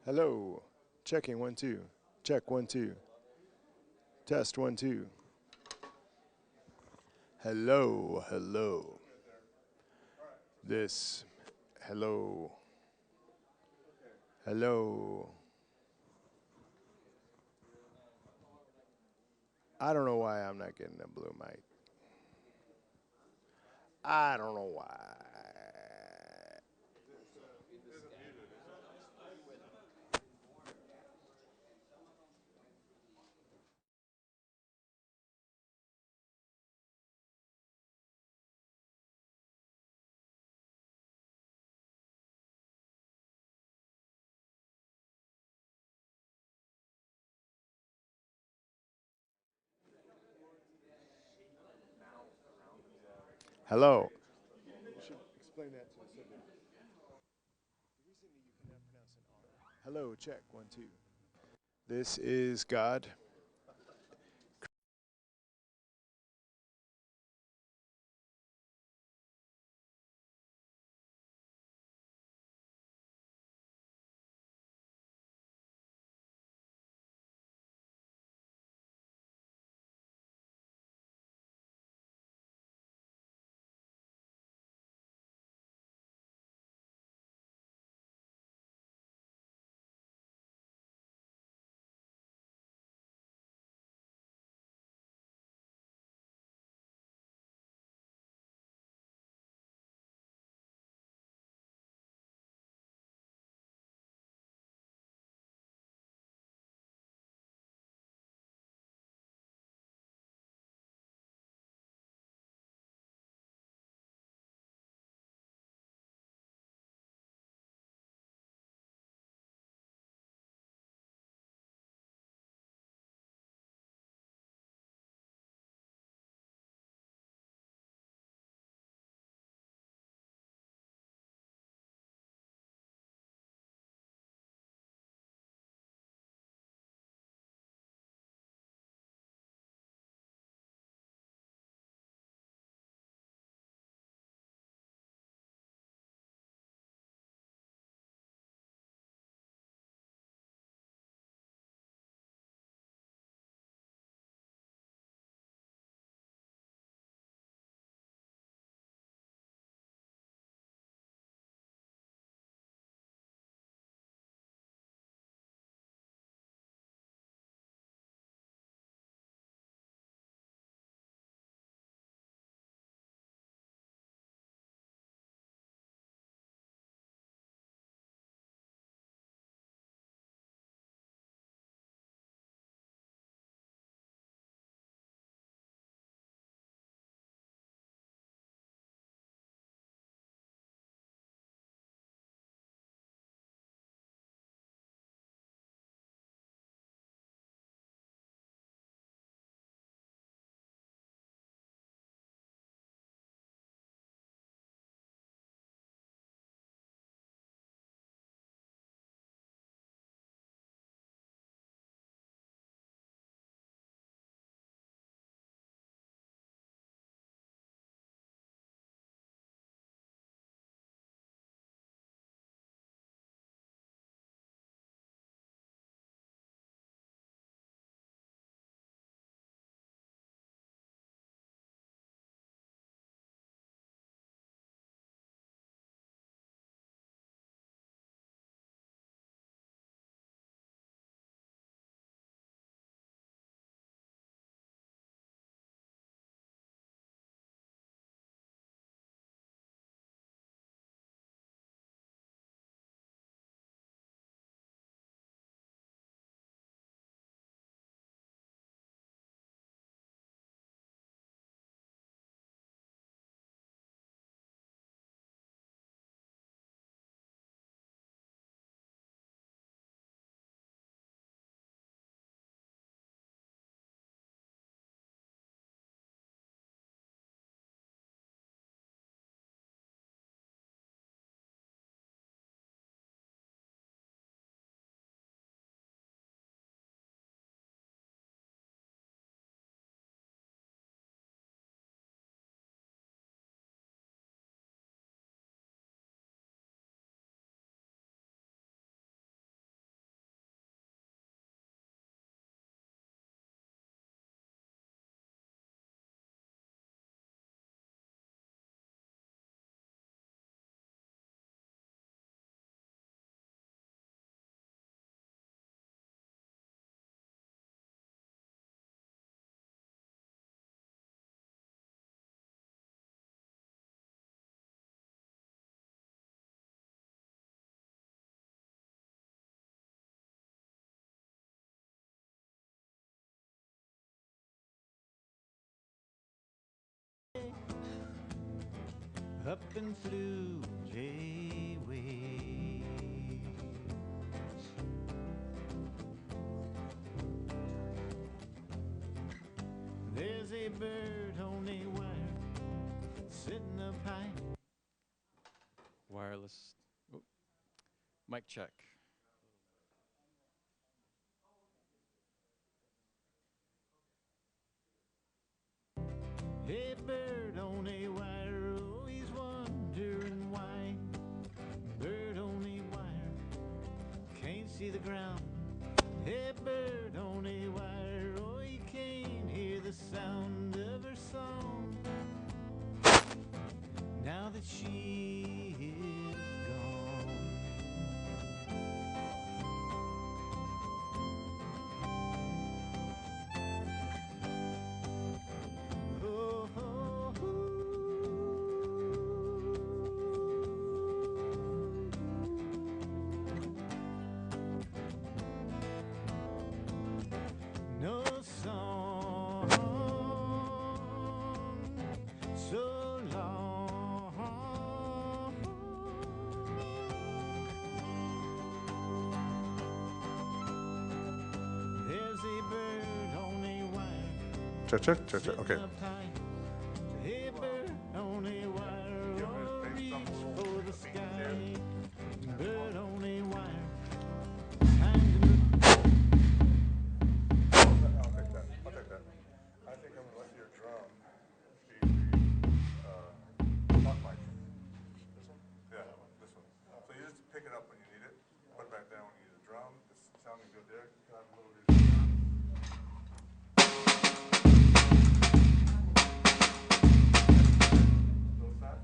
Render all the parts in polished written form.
Hello. Checking 1 2. Check 1 2. Test 1 2. Hello, hello. This. Hello. Hello. I don't know why I'm not getting a blue mic. I don't know why. Hello. You should explain that to the subject. The reason that you cannot pronounce an R. Hello, check 1 2. This is God. up and flew J-way. There's a bird on a wire sitting up high. Wireless. Oh. Mic check. A bird on a wire, oh, he's wondering why. Bird on a wire, can't see the ground. A bird on a wire, oh, he can't hear the sound of her song. Now that she is gone. Oh, oh, oh. No song so long. There's a bird on a wire. Check. Okay. A bird on a wire, oh, reach for the sky. Bird on a wire, time to look. I'll take that. I think I'm gonna let your drum be the top mic. This one? Yeah, this one. So you just pick it up when you need it, put it back down when you need a drum. It's sounding good there. Can I have a little bit of drum? Those sides?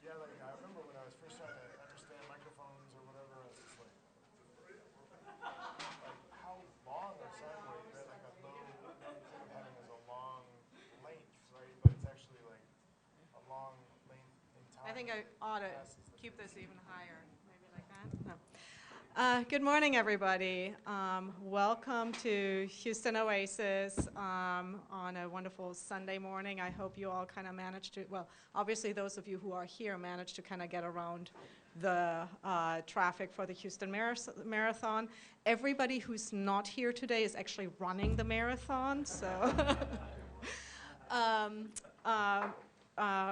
Yeah, like I remember when I was first trying to understand microphones or whatever, I was just like how long are sine waves, right? Like a low thing having is a long length, right? But it's actually like a long length in time. I think I ought to passes the keep this even higher, maybe like that. No. Good morning, everybody. Welcome to Houston Oasis on a wonderful Sunday morning. I hope you all kind of managed to, well, obviously those of you who are here managed to kind of get around the traffic for the Houston Marathon. Everybody who's not here today is actually running the marathon, so.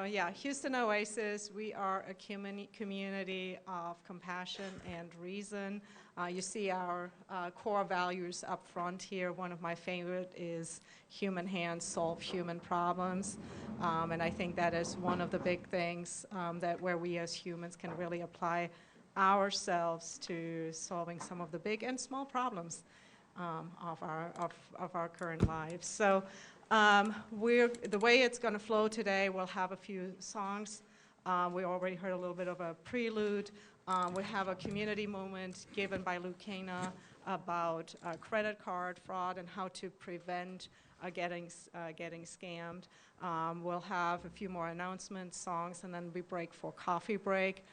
Yeah, Houston Oasis, we are a community of compassion and reason. You see our core values up front here. One of my favorite is human hands solve human problems. And I think that is one of the big things that where we as humans can really apply ourselves to solving some of the big and small problems of our current lives. So. The way it's going to flow today, we'll have a few songs. We already heard a little bit of a prelude. We have a community moment given by Kana about credit card fraud and how to prevent getting scammed. We'll have a few more announcements, songs, and then we break for coffee break.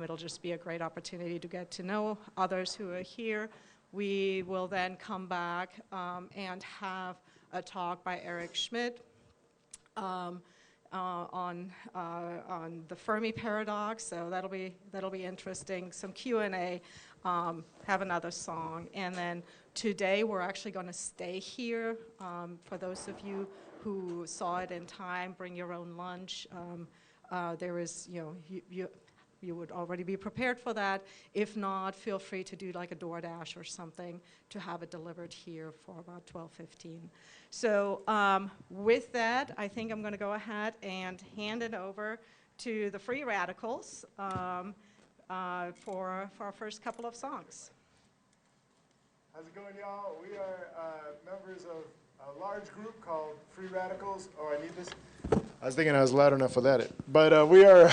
It'll just be a great opportunity to get to know others who are here. We will then come back and have a talk by Schmitt on the Fermi paradox, so that'll be interesting. Some Q&A, have another song, and then today we're actually going to stay here. For those of you who saw it in time, bring your own lunch. There is, you would already be prepared for that. If not, feel free to do like a DoorDash or something to have it delivered here for about 12:15. So with that, I think I'm going to go ahead and hand it over to the Free Radicals for our first couple of songs. How's it going, y'all? We are members of a large group called Free Radicals. Oh, I need this. I was thinking I was loud enough without it. But we are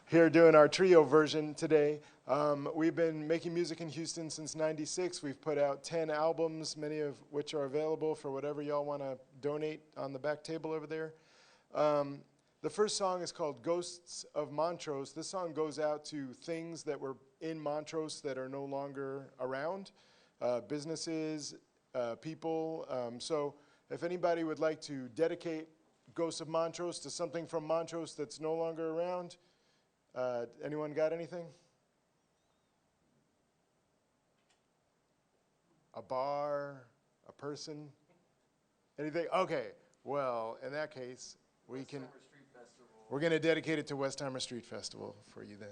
here doing our trio version today. We've been making music in Houston since '96. We've put out 10 albums, many of which are available for whatever y'all want to donate on the back table over there. The first song is called Ghosts of Montrose. This song goes out to things that were in Montrose that are no longer around, businesses, people. So if anybody would like to dedicate Ghosts of Montrose to something from Montrose that's no longer around, anyone got anything? A bar, a person, anything? Okay, well, in that case, we're going to dedicate it to Westheimer Street Festival for you then.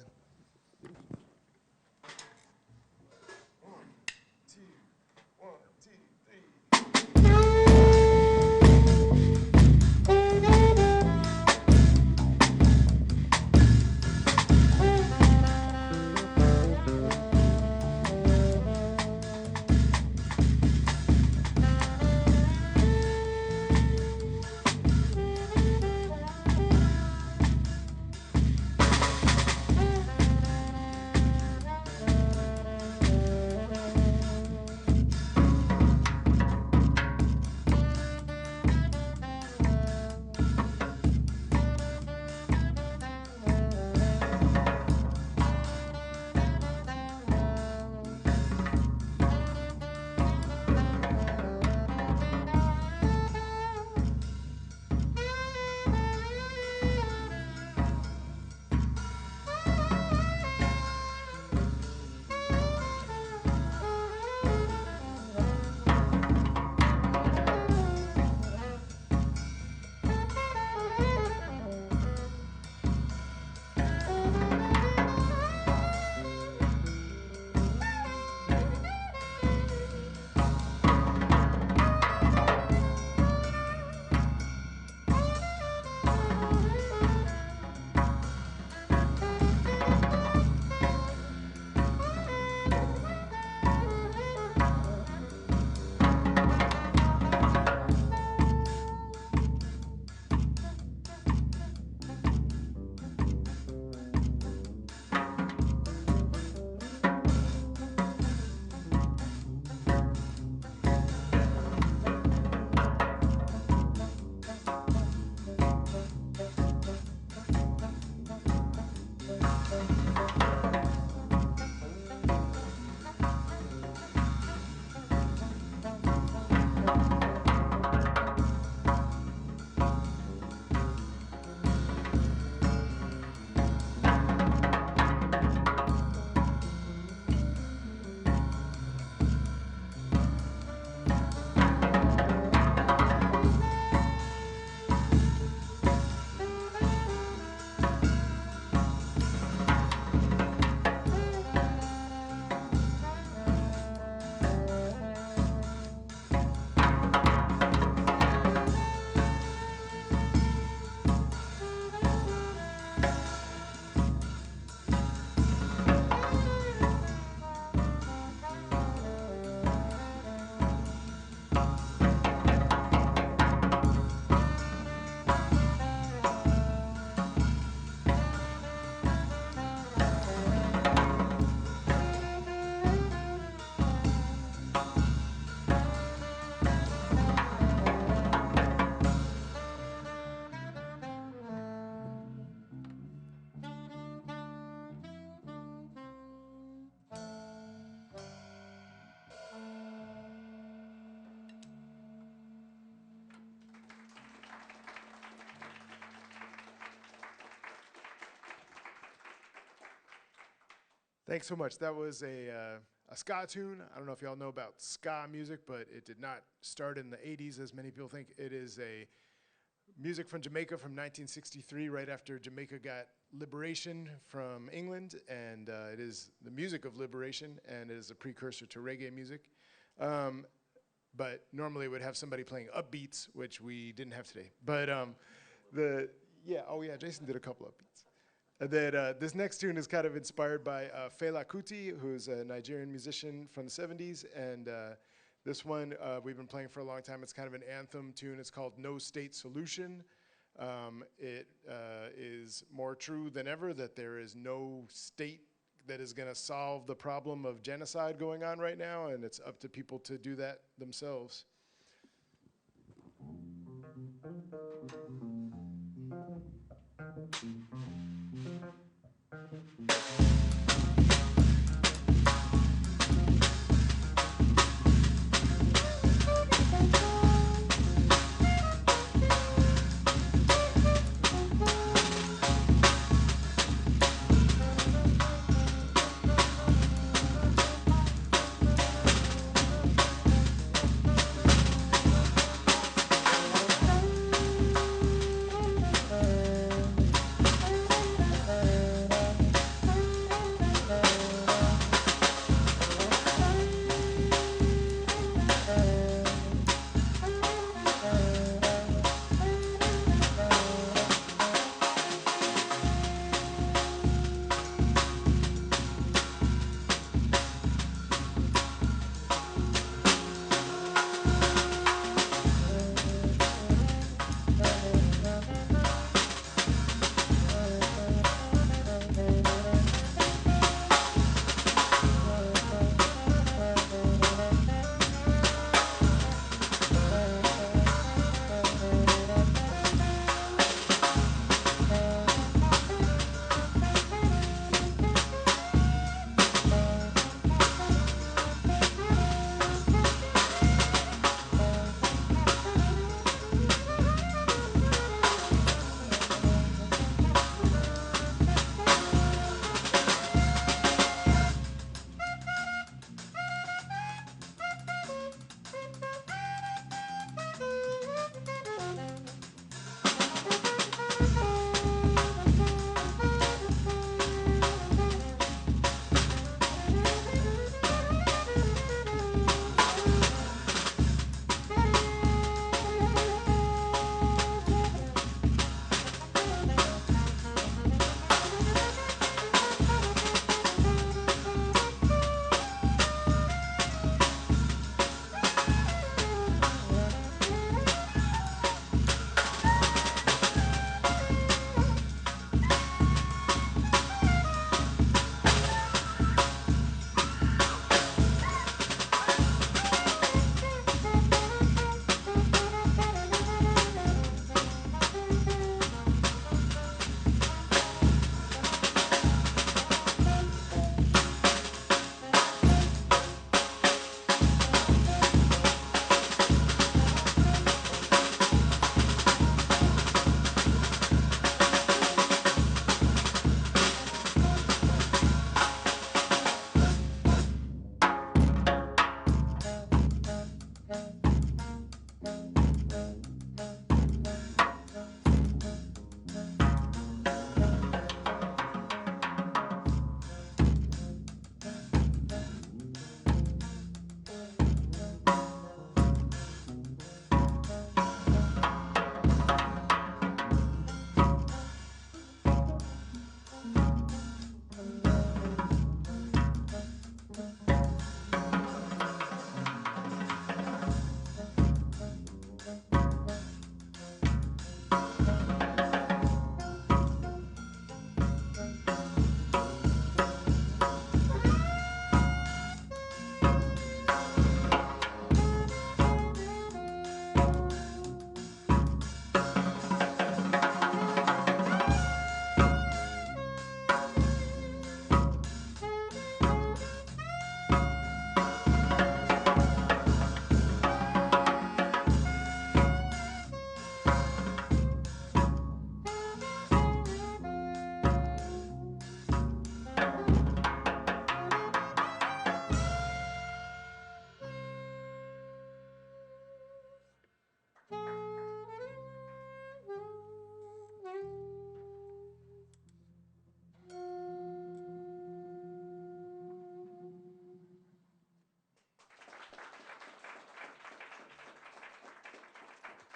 Thanks so much. That was a ska tune. I don't know if y'all know about ska music, but it did not start in the 80s as many people think. It is a music from Jamaica from 1963, right after Jamaica got liberation from England, and it is the music of liberation, and it is a precursor to reggae music. But normally it would have somebody playing upbeats, which we didn't have today. But Jason did a couple upbeats. And then this next tune is kind of inspired by Fela Kuti, who's a Nigerian musician from the 70s, and This one we've been playing for a long time. It's kind of an anthem tune. It's called No State Solution. It is more true than ever that there is no state that is going to solve the problem of genocide going on right now, and it's up to people to do that themselves.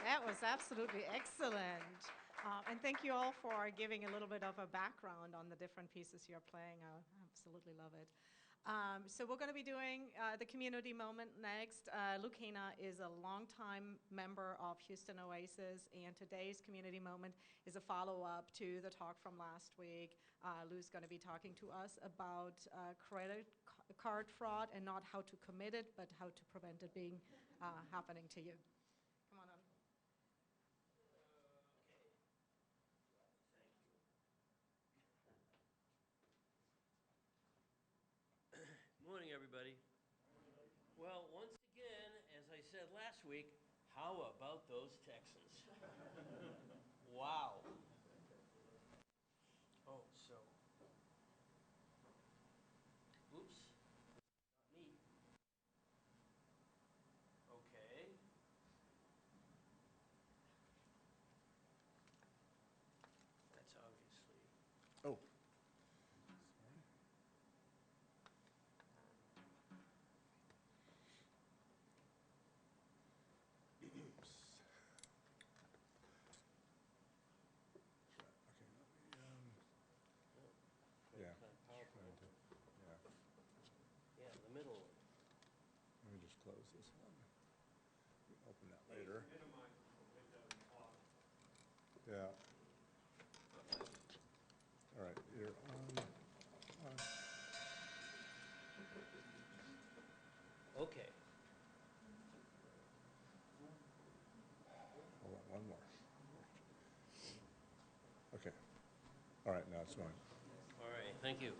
That was absolutely excellent. And thank you all for giving a little bit of a background on the different pieces you're playing. I absolutely love it. So we're going to be doing the community moment next. Kana is a longtime member of Houston Oasis, and today's community moment is a follow-up to the talk from last week. Lou's going to be talking to us about credit card fraud, and not how to commit it, but how to prevent it being happening to you. Come on up. Morning, everybody. Well, once again, as I said last week, how about those Texans? Wow. Oh, so. Oops. Not me. Okay. That's obviously. Oh. Oops. Okay, yeah. Yeah, the middle one. Let me just close this one. Open that later. Yeah. All right, you're on. Okay. Hold on, one more. Okay. All right, now it's going. All right, thank you.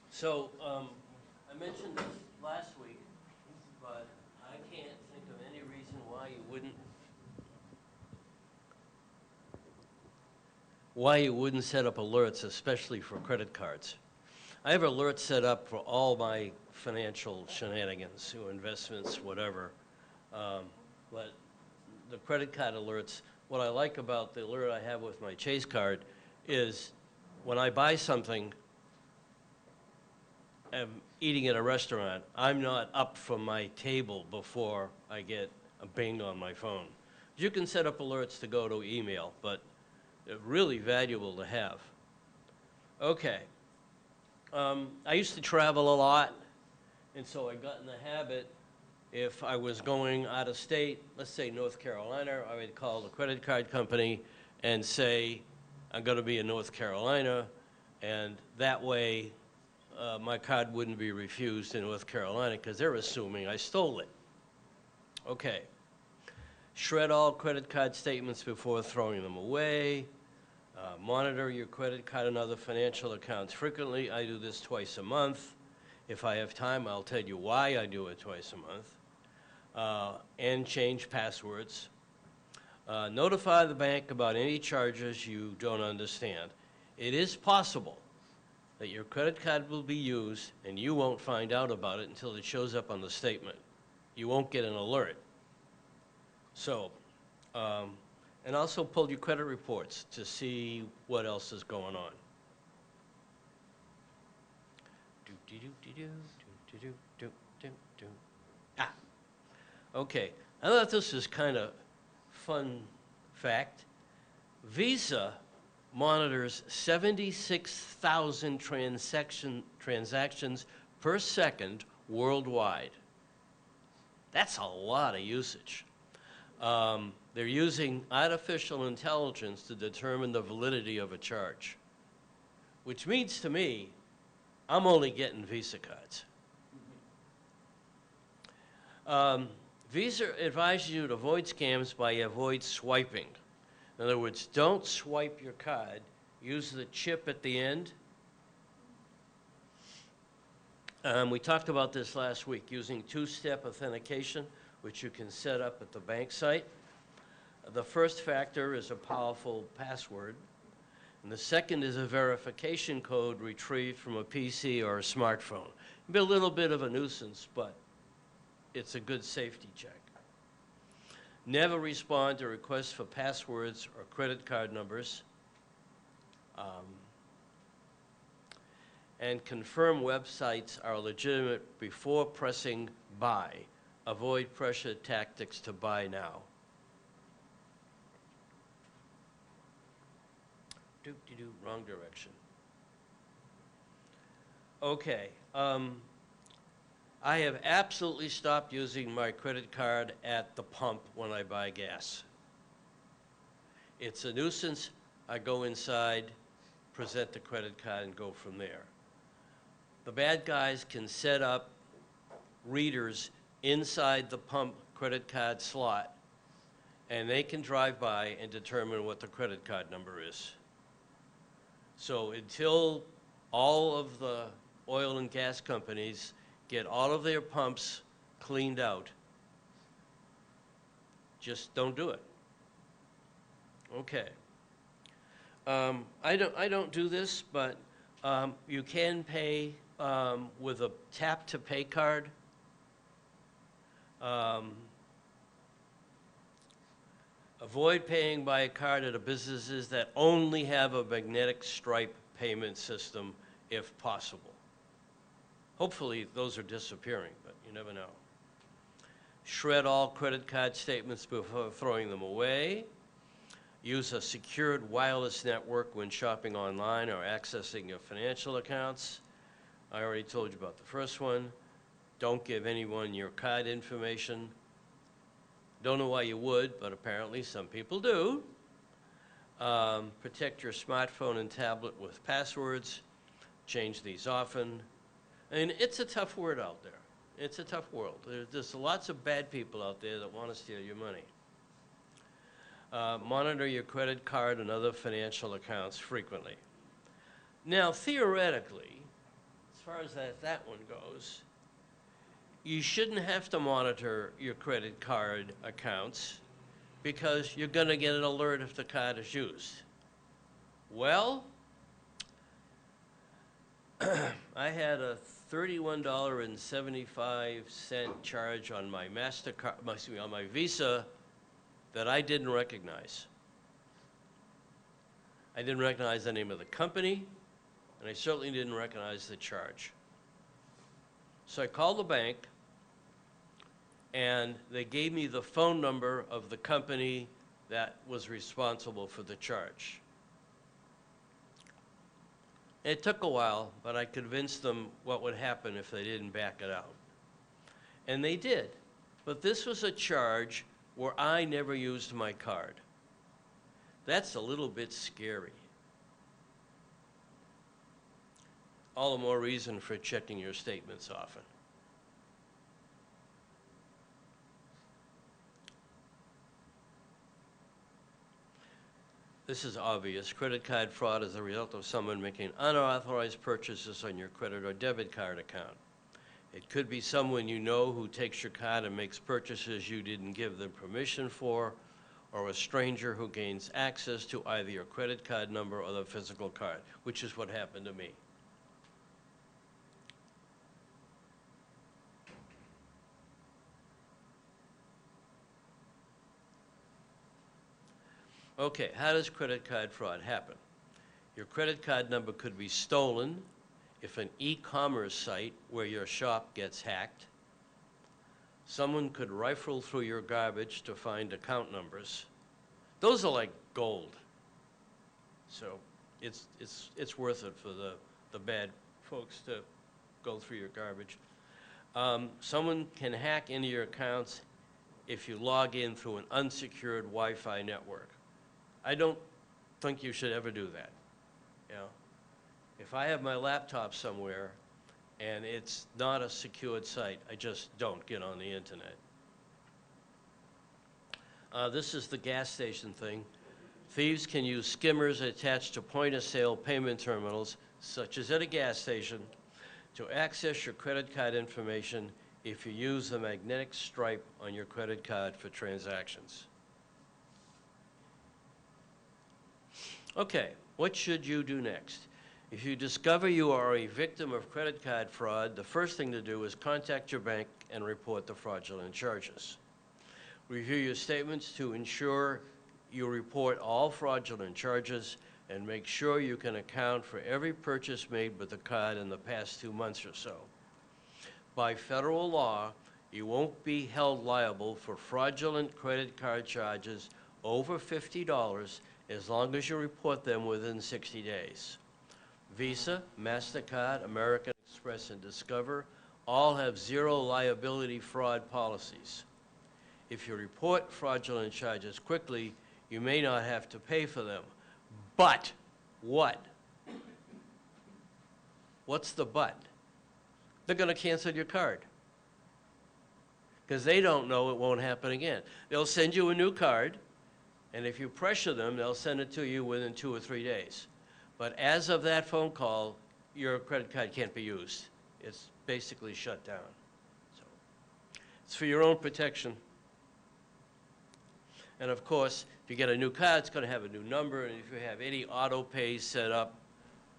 So, I mentioned this last week, but I can't think of any reason why you wouldn't set up alerts, especially for credit cards. I have alerts set up for all my financial shenanigans, investments, whatever. But the credit card alerts, what I like about the alert I have with my Chase card is when I buy something, I'm eating at a restaurant, I'm not up from my table before I get a bing on my phone. You can set up alerts to go to email, but they're really valuable to have. Okay. I used to travel a lot, and so I got in the habit, if I was going out of state, let's say North Carolina, I would call the credit card company and say, I'm going to be in North Carolina, and that way my card wouldn't be refused in North Carolina because they're assuming I stole it. Okay. Shred all credit card statements before throwing them away. Monitor your credit card and other financial accounts frequently. I do this twice a month. If I have time, I'll tell you why I do it twice a month. And change passwords. Notify the bank about any charges you don't understand. It is possible that your credit card will be used and you won't find out about it until it shows up on the statement. You won't get an alert. So, and also pull your credit reports to see what else is going on. Ah, okay. I thought this was kind of fun fact. Visa monitors 76,000 transactions per second worldwide. That's a lot of usage. They're using artificial intelligence to determine the validity of a charge, which means to me, I'm only getting Visa cards. Visa advises you to avoid scams by avoid swiping. In other words, don't swipe your card. Use the chip at the end. We talked about this last week, using two-step authentication, which you can set up at the bank site. The first factor is a powerful password, and the second is a verification code retrieved from a PC or a smartphone. It'll be a little bit of a nuisance, but it's a good safety check. Never respond to requests for passwords or credit card numbers. And confirm websites are legitimate before pressing buy. Avoid pressure tactics to buy now. Wrong direction. Okay. I have absolutely stopped using my credit card at the pump when I buy gas. It's a nuisance. I go inside, present the credit card, and go from there. The bad guys can set up readers inside the pump credit card slot, and they can drive by and determine what the credit card number is. So until all of the oil and gas companies get all of their pumps cleaned out, just don't do it. Okay. I don't do this, but you can pay with a tap-to-pay card. Avoid paying by a card at businesses that only have a magnetic stripe payment system if possible. Hopefully those are disappearing, but you never know. Shred all credit card statements before throwing them away. Use a secured wireless network when shopping online or accessing your financial accounts. I already told you about the first one. Don't give anyone your card information. Don't know why you would, but apparently some people do. Protect your smartphone and tablet with passwords. Change these often. And it's a tough word out there. It's a tough world. There's lots of bad people out there that want to steal your money. Monitor your credit card and other financial accounts frequently. Now, theoretically, as far as that one goes, you shouldn't have to monitor your credit card accounts because you're going to get an alert if the card is used. Well, I had a $31.75 charge on my MasterCard, on my Visa that I didn't recognize. I didn't recognize the name of the company, and I certainly didn't recognize the charge. So I called the bank, and they gave me the phone number of the company that was responsible for the charge. It took a while, but I convinced them what would happen if they didn't back it out. And they did. But this was a charge where I never used my card. That's a little bit scary. All the more reason for checking your statements often. This is obvious. Credit card fraud is the result of someone making unauthorized purchases on your credit or debit card account. It could be someone you know who takes your card and makes purchases you didn't give them permission for, or a stranger who gains access to either your credit card number or the physical card, which is what happened to me. Okay, how does credit card fraud happen? Your credit card number could be stolen if an e-commerce site where your shop gets hacked. Someone could rifle through your garbage to find account numbers. Those are like gold. So it's worth it for the bad folks to go through your garbage. Someone can hack into your accounts if you log in through an unsecured Wi-Fi network. I don't think you should ever do that. You know, if I have my laptop somewhere and it's not a secured site, I just don't get on the internet. This is the gas station thing. Thieves can use skimmers attached to point-of-sale payment terminals, such as at a gas station, to access your credit card information if you use the magnetic stripe on your credit card for transactions. Okay, what should you do next? If you discover you are a victim of credit card fraud, the first thing to do is contact your bank and report the fraudulent charges. Review your statements to ensure you report all fraudulent charges and make sure you can account for every purchase made with the card in the past 2 months or so. By federal law, you won't be held liable for fraudulent credit card charges over $50 as long as you report them within 60 days. Visa, MasterCard, American Express, and Discover all have zero liability fraud policies. If you report fraudulent charges quickly, you may not have to pay for them. But what? What's the but? They're going to cancel your card because they don't know it won't happen again. They'll send you a new card, and if you pressure them, they'll send it to you within 2 or 3 days. But as of that phone call, your credit card can't be used. It's basically shut down. So it's for your own protection. And of course, if you get a new card, it's going to have a new number, and if you have any auto pay set up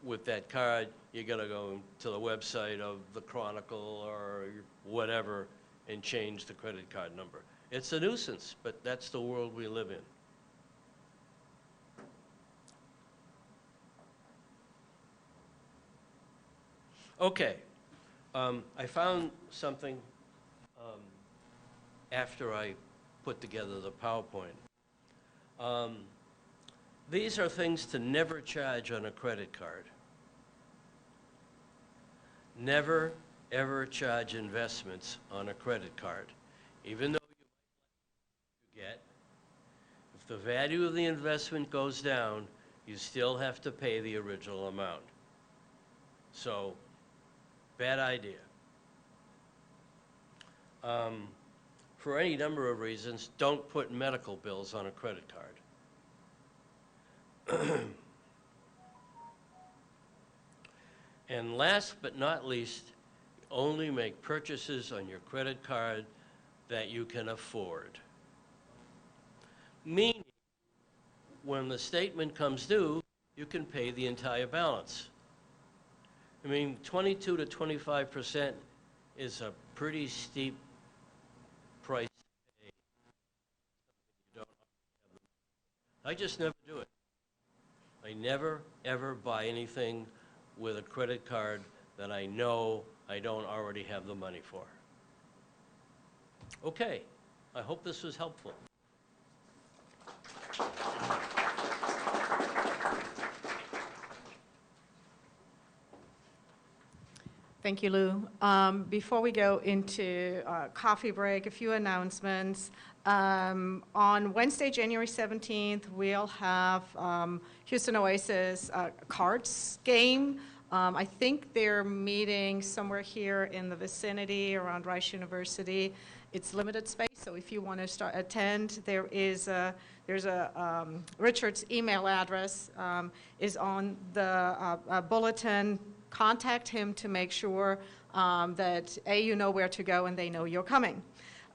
with that card, you got to go to the website of the Chronicle or whatever and change the credit card number. It's a nuisance, but that's the world we live in. Okay, I found something after I put together the PowerPoint. These are things to never charge on a credit card. Never, ever charge investments on a credit card. Even though you get, if the value of the investment goes down, you still have to pay the original amount. So, bad idea. For any number of reasons, don't put medical bills on a credit card. And last but not least, only make purchases on your credit card that you can afford. Meaning, when the statement comes due, you can pay the entire balance. I mean, 22 to 25% is a pretty steep price to pay. You don't have the- I just never do it. I never, ever buy anything with a credit card that I know I don't already have the money for. Okay, I hope this was helpful. Thank you, Lou. Before we go into coffee break, a few announcements. On Wednesday, January 17th, we'll have Houston Oasis cards game. I think they're meeting somewhere here in the vicinity around Rice University. It's limited space, so if you want to attend, there's a Richard's email address is on the bulletin. Contact him to make sure that you know where to go and they know you're coming.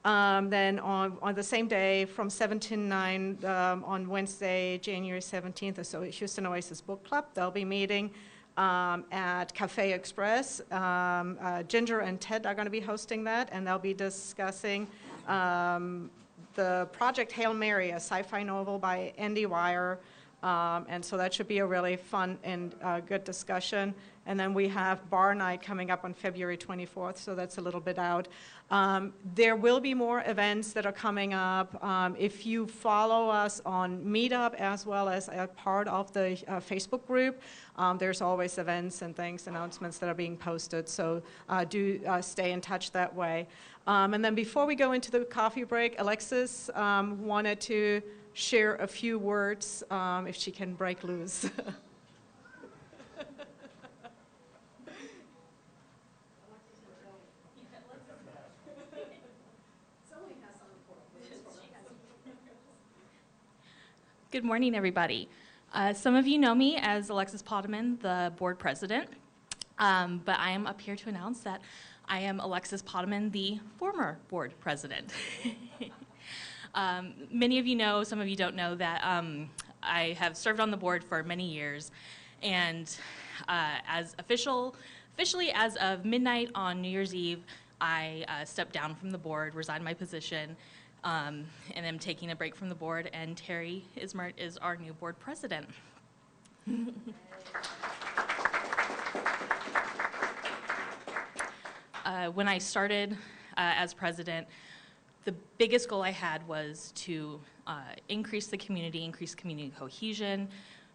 Then on the same day from 7 to 9 on Wednesday, January 17th, so Houston Oasis Book Club, they'll be meeting at Cafe Express. Ginger and Ted are going to be hosting that, and they'll be discussing the Project Hail Mary, a sci-fi novel by Andy Weir. And so that should be a really fun and good discussion. And then we have bar night coming up on February 24th, so that's a little bit out. There will be more events that are coming up. If you follow us on Meetup as well as a part of the Facebook group, there's always events and things, announcements that are being posted, so do stay in touch that way. And then before we go into the coffee break, Alexis wanted to share a few words if she can break loose. Good morning, everybody. Some of you know me as Alexis Potaman, the board president, but I am up here to announce that I am Alexis Potaman, the former board president. Many of you know, some of you don't know, that I have served on the board for many years, and officially as of midnight on New Year's Eve, I stepped down from the board, resigned my position, and am taking a break from the board, and Terry Ismert is our new board president. When I started as president, the biggest goal I had was to increase the community, increase community cohesion.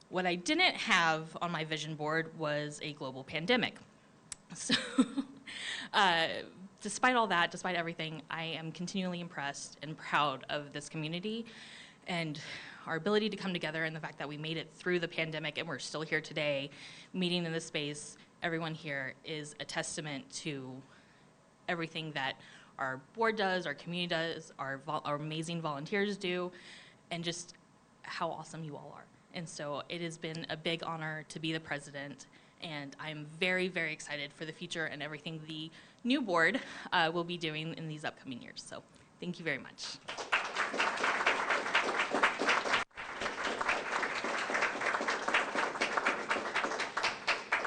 What I didn't have on my vision board was a global pandemic. So despite all that, despite everything, I am continually impressed and proud of this community and our ability to come together, and the fact that we made it through the pandemic and we're still here today, meeting in this space. Everyone here is a testament to everything that our board does, our community does, our amazing volunteers do, and just how awesome you all are. And so it has been a big honor to be the president, and I'm very, very excited for the future and everything the new board will be doing in these upcoming years. So thank you very much.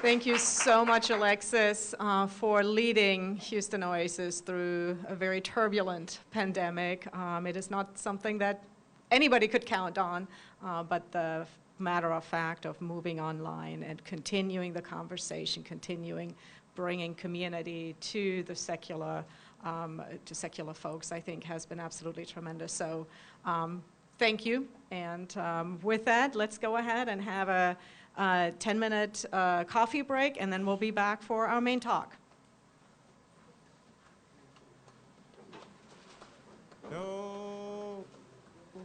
Thank you so much, Alexis, for leading Houston Oasis through a very turbulent pandemic. It is not something that anybody could count on, but the matter of fact of moving online and continuing the conversation, continuing bringing community to the secular folks, I think has been absolutely tremendous. So thank you. And with that, let's go ahead and have a 10-minute coffee break, and then we'll be back for our main talk. Oh,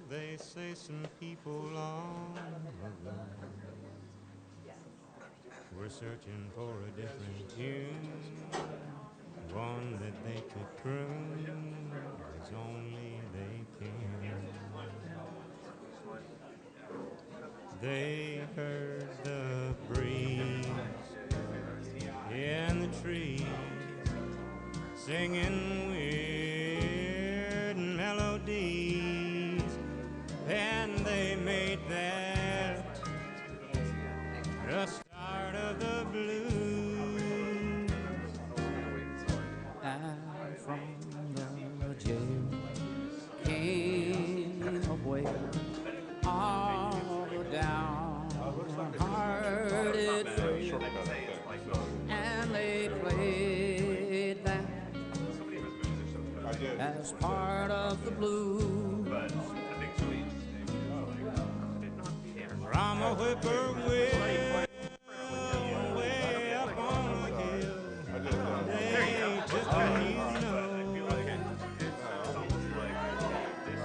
they say some people long ago were searching for a different tune, one that they could croon as only they can. They heard the breeze in the trees singing weird melodies, and they made that the start of the blues. I from the jail came away all down-hearted free, and they played that as part of the blues. From a whippoorwill way up on the hill, they just didn't know,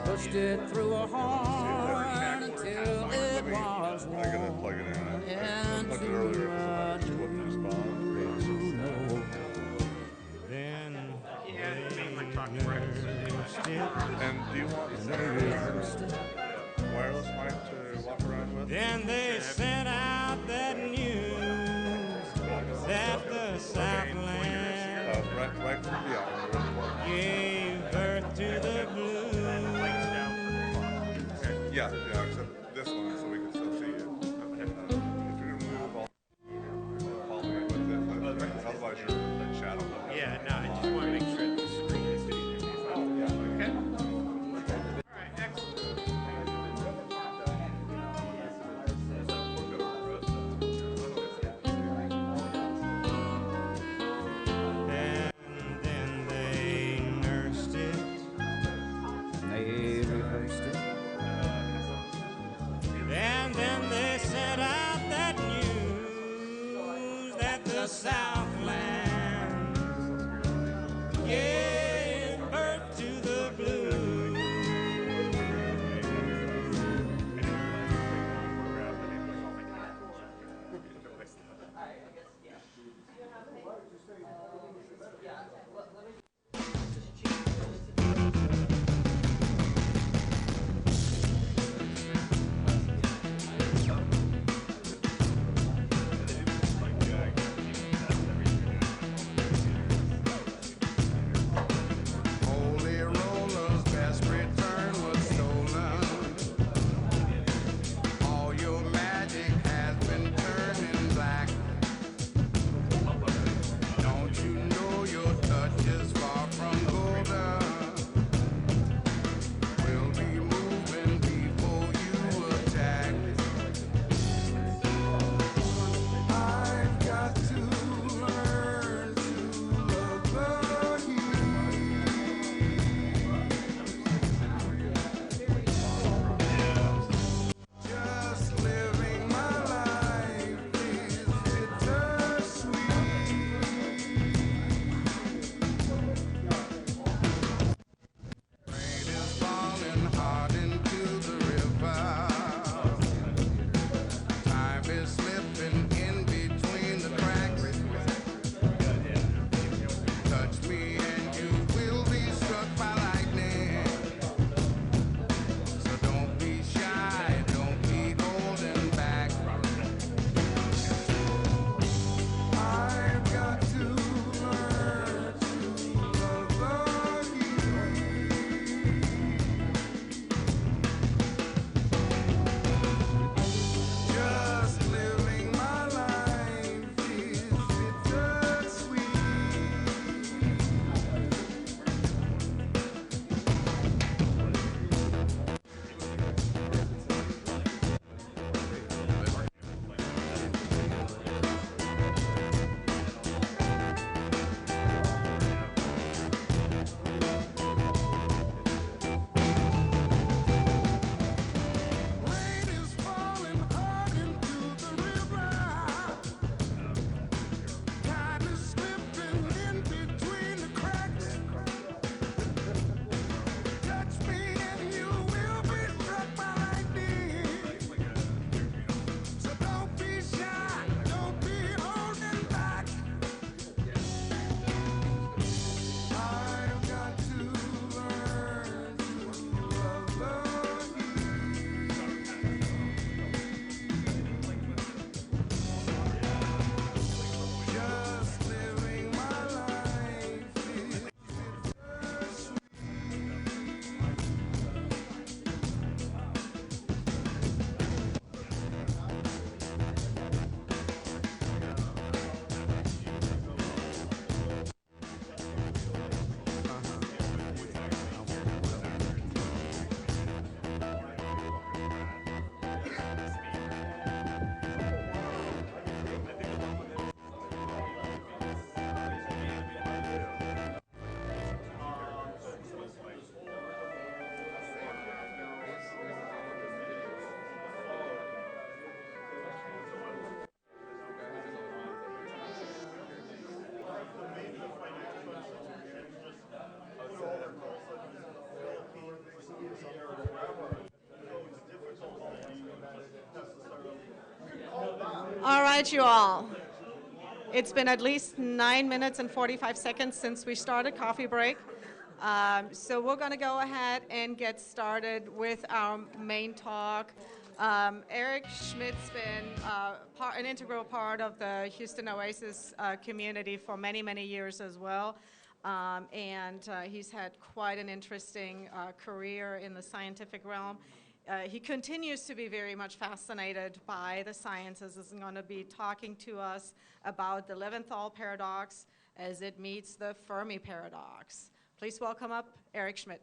pushed it through a horn until it was warm into a new note. Then And do you want wireless mic to walk around with? Then they sent out that news that the Southland gave birth to the blues. Yeah, except this one so we can still see you. If you're gonna move all following it with this, otherwise you're in shadow. Yeah, no, I just want to make sure the screen is okay. All right, excellent. And then they nursed it, They rehearsed it. and then they sent out that news that the Southland gave birth to the blues. right, you all. It's been at least 9 minutes and 45 seconds since we started coffee break. So we're going to go ahead and get started with our main talk. Eric Schmitt's been an integral part of the Houston Oasis community for many, many years as well. And he's had quite an interesting career in the scientific realm. He continues to be very much fascinated by the sciences. He's going to be talking to us about the Levinthal paradox as it meets the Fermi paradox. Please welcome up Eric Schmitt.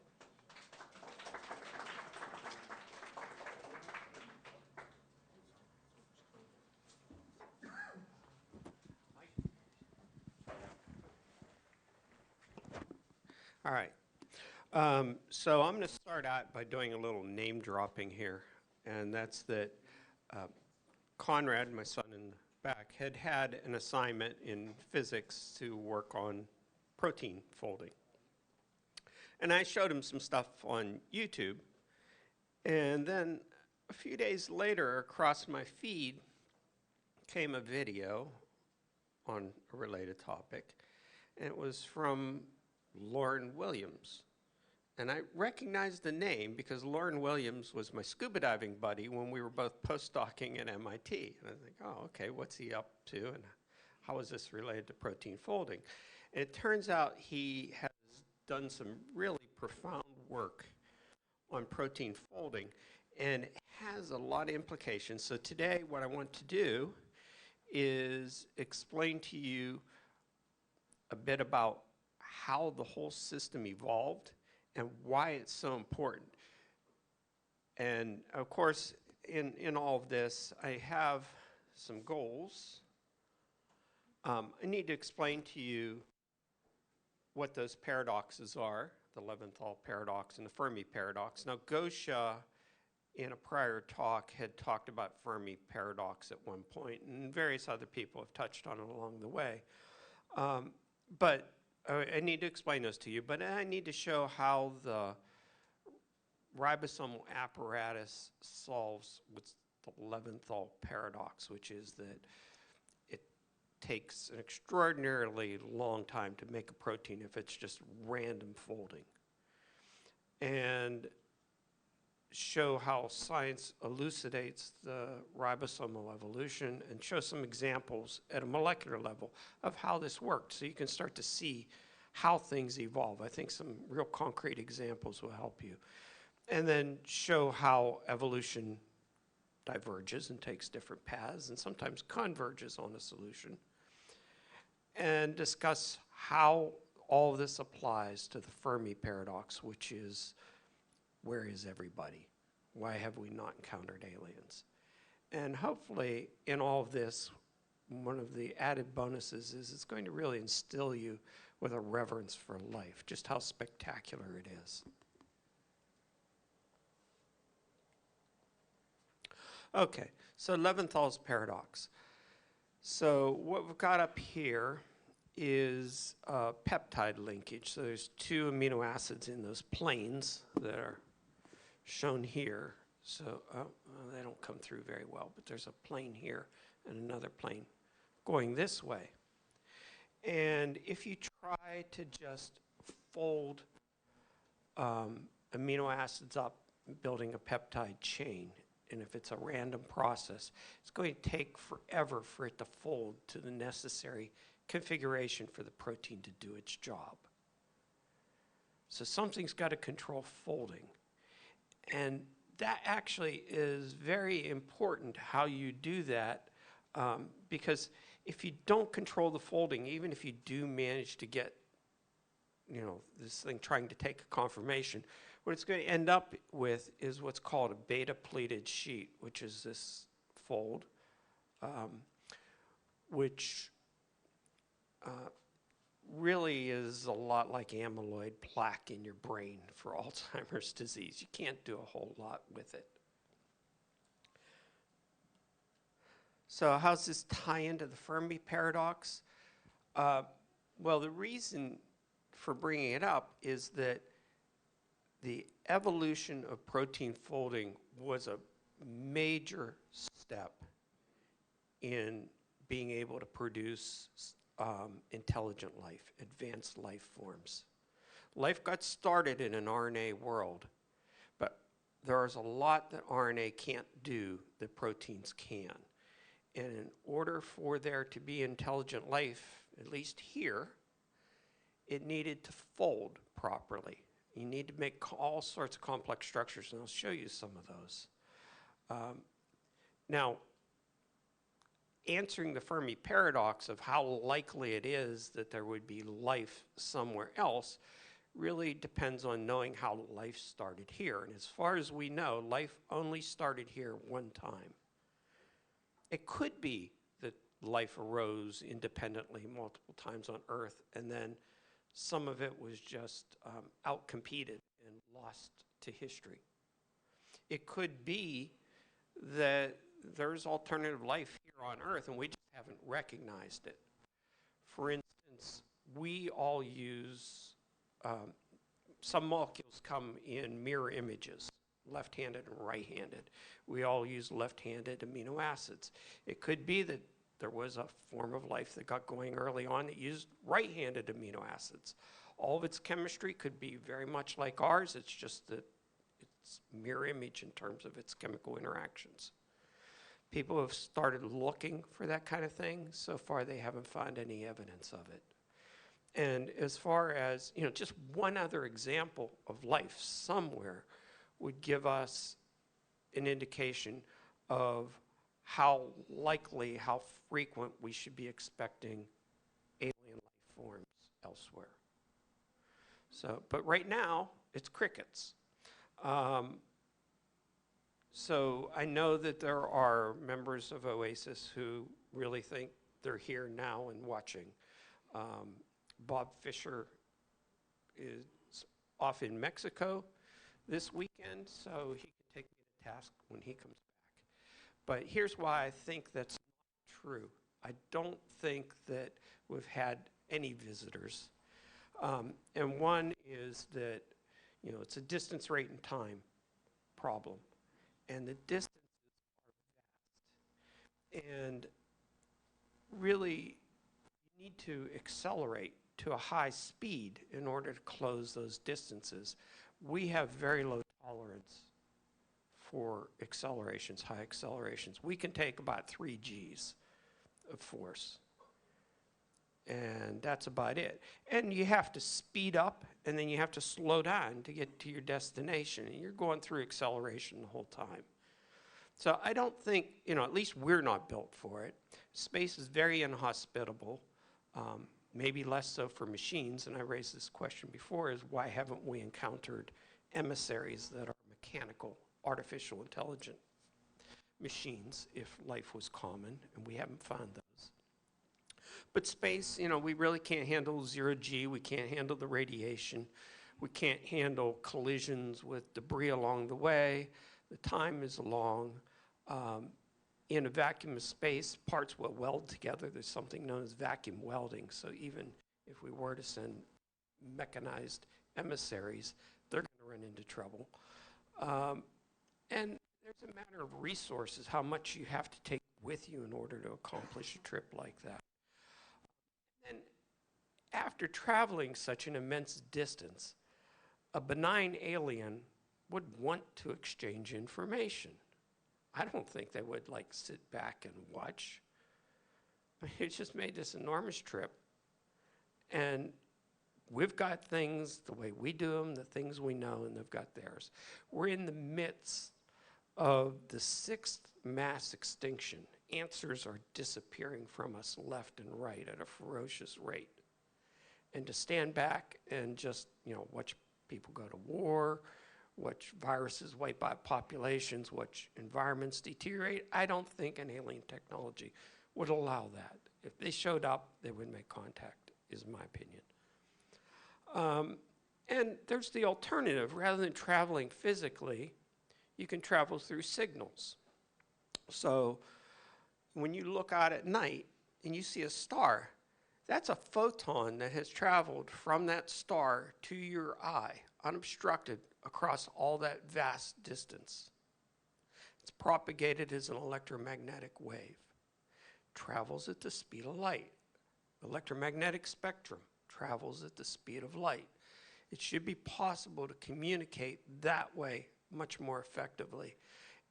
All right. So I'm going to start out by doing a little name dropping here, and that's that Conrad, my son in the back, had an assignment in physics to work on protein folding. And I showed him some stuff on YouTube, and then a few days later, across my feed came a video on a related topic, and it was from Lauren Williams. And I recognized the name because Lauren Williams was my scuba diving buddy when we were both postdocing at MIT. And I think, oh, okay, what's he up to and how is this related to protein folding? And it turns out he has done some really profound work on protein folding and has a lot of implications. So today what I want to do is explain to you a bit about how the whole system evolved and why it's so important. And of course, in all of this, I have some goals. I need to explain to you what those paradoxes are, the Levinthal paradox and the Fermi paradox. Now, Gosha, in a prior talk, had talked about Fermi paradox at one point, and various other people have touched on it along the way. But I need to explain those to you, but I need to show how the ribosomal apparatus solves what's the Levinthal paradox, which is that it takes an extraordinarily long time to make a protein if it's just random folding. And show how science elucidates the ribosomal evolution and show some examples at a molecular level of how this worked so you can start to see how things evolve. I think some real concrete examples will help you. And then show how evolution diverges and takes different paths and sometimes converges on a solution. And discuss how all this applies to the Fermi paradox, which is, where is everybody? Why have we not encountered aliens? And hopefully in all of this, one of the added bonuses is it's going to really instill you with a reverence for life, just how spectacular it is. Okay, so Levinthal's paradox. So what we've got up here is peptide linkage. So there's two amino acids in those planes that are shown here. So they don't come through very well, but there's a plane here and another plane going this way. And if you try to just fold amino acids up, building a peptide chain, and if it's a random process, it's going to take forever for it to fold to the necessary configuration for the protein to do its job. So something's got to control folding. And that actually is very important how you do that, because if you don't control the folding, even if you do manage to get, this thing trying to take a conformation, what it's going to end up with is what's called a beta-pleated sheet, which is this fold, which really is a lot like amyloid plaque in your brain for Alzheimer's disease. You can't do a whole lot with it. So how does this tie into the Fermi paradox? Well, the reason for bringing it up is that the evolution of protein folding was a major step in being able to produce intelligent life, advanced life forms. Life got started in an RNA world, but there's a lot that RNA can't do that proteins can. And in order for there to be intelligent life, at least here, it needed to fold properly. You need to make all sorts of complex structures, and I'll show you some of those. Now, answering the Fermi paradox of how likely it is that there would be life somewhere else really depends on knowing how life started here. And as far as we know, life only started here one time. It could be that life arose independently multiple times on Earth, and then some of it was just outcompeted and lost to history. It could be that there's alternative life here on Earth, and we just haven't recognized it. For instance, we all use, some molecules come in mirror images, left-handed and right-handed. We all use left-handed amino acids. It could be that there was a form of life that got going early on that used right-handed amino acids. All of its chemistry could be very much like ours. It's just that it's mirror image in terms of its chemical interactions. People have started looking for that kind of thing. So far, they haven't found any evidence of it. And as far as, just one other example of life somewhere would give us an indication of how likely, how frequent we should be expecting alien life forms elsewhere. So, but right now, it's crickets. So I know that there are members of Oasis who really think they're here now and watching. Bob Fisher is off in Mexico this weekend, so he can take me to task when he comes back. But here's why I think that's not true. I don't think that we've had any visitors. And one is that, it's a distance, rate, and time problem. And the distances are vast. And really, you need to accelerate to a high speed in order to close those distances. We have very low tolerance for accelerations, high accelerations. We can take about 3 Gs of force. And that's about it. And you have to speed up, and then you have to slow down to get to your destination. And you're going through acceleration the whole time. So I don't think, at least we're not built for it. Space is very inhospitable, maybe less so for machines. And I raised this question before, is why haven't we encountered emissaries that are mechanical, artificial intelligent machines if life was common? And we haven't found those. But space, we really can't handle 0 G. We can't handle the radiation. We can't handle collisions with debris along the way. The time is long. In a vacuum of space, parts will weld together. There's something known as vacuum welding. So even if we were to send mechanized emissaries, they're going to run into trouble. And there's a matter of resources, how much you have to take with you in order to accomplish a trip like that. And after traveling such an immense distance, a benign alien would want to exchange information. I don't think they would sit back and watch. It just made this enormous trip. And we've got things the way we do them, the things we know, and they've got theirs. We're in the midst of the 6th mass extinction. Answers are disappearing from us left and right at a ferocious rate. And to stand back and just, watch people go to war, watch viruses wipe out populations, watch environments deteriorate, I don't think an alien technology would allow that. If they showed up, they would make contact, is my opinion. And there's the alternative. Rather than traveling physically, you can travel through signals. So when you look out at night and you see a star, that's a photon that has traveled from that star to your eye, unobstructed, across all that vast distance. It's propagated as an electromagnetic wave. travels at the speed of light. Electromagnetic spectrum travels at the speed of light. It should be possible to communicate that way much more effectively.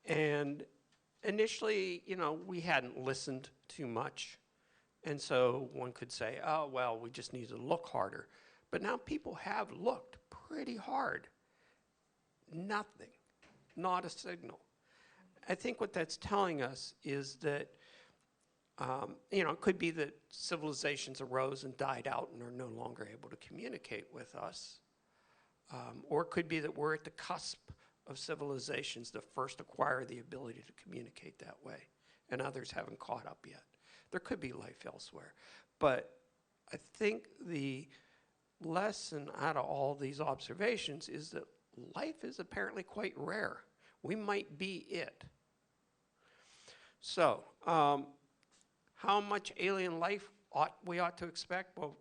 And initially, we hadn't listened too much. And so one could say, oh, well, we just need to look harder. But now people have looked pretty hard. Nothing, not a signal. I think what that's telling us is that, it could be that civilizations arose and died out and are no longer able to communicate with us. Or it could be that we're at the cusp of civilizations that first acquire the ability to communicate that way, and others haven't caught up yet. There could be life elsewhere. But I think the lesson out of all these observations is that life is apparently quite rare. We might be it. So, how much alien life we ought to expect? Well,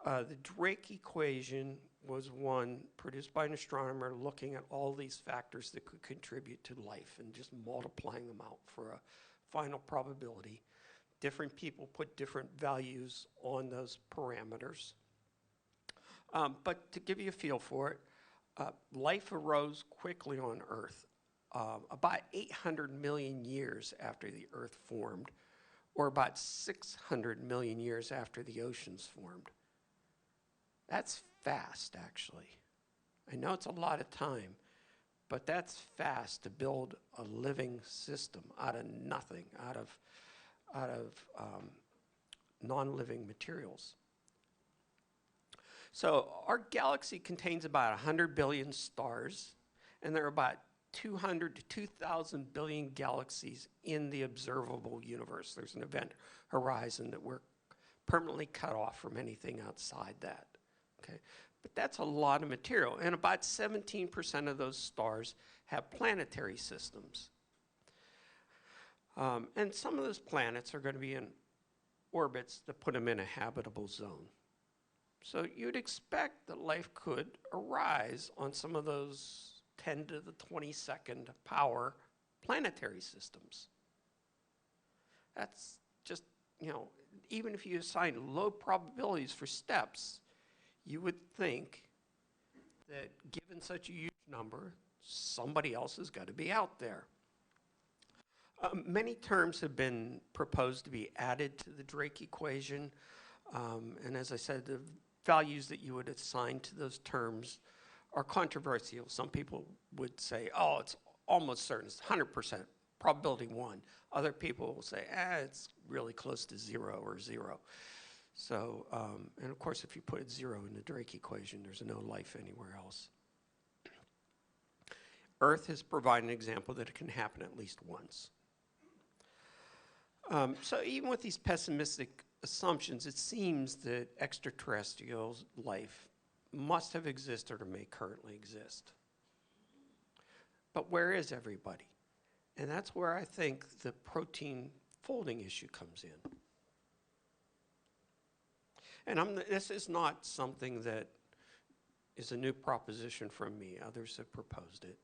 the Drake equation was one produced by an astronomer looking at all these factors that could contribute to life and just multiplying them out for a final probability. Different people put different values on those parameters. But to give you a feel for it, life arose quickly on Earth, about 800 million years after the Earth formed, or about 600 million years after the oceans formed. That's fast, actually. I know it's a lot of time, but that's fast to build a living system out of nothing, out of non-living materials. So our galaxy contains about 100 billion stars, and there are about 200 to 2,000 billion galaxies in the observable universe. There's an event horizon that we're permanently cut off from anything outside that. Okay? But that's a lot of material, and about 17% of those stars have planetary systems. And some of those planets are going to be in orbits that put them in a habitable zone. So you'd expect that life could arise on some of those 10 to the 22nd power planetary systems. That's just, even if you assign low probabilities for steps, you would think that given such a huge number, somebody else has got to be out there. Many terms have been proposed to be added to the Drake equation. And as I said, the values that you would assign to those terms are controversial. Some people would say, oh, it's almost certain, it's 100%, probability 1. Other people will say, it's really close to 0 or 0. So, and of course, if you put 0 in the Drake equation, there's no life anywhere else. Earth has provided an example that it can happen at least once. So even with these pessimistic assumptions, it seems that extraterrestrial life must have existed or may currently exist. But where is everybody? And that's where I think the protein folding issue comes in. And this is not something that is a new proposition from me. Others have proposed it.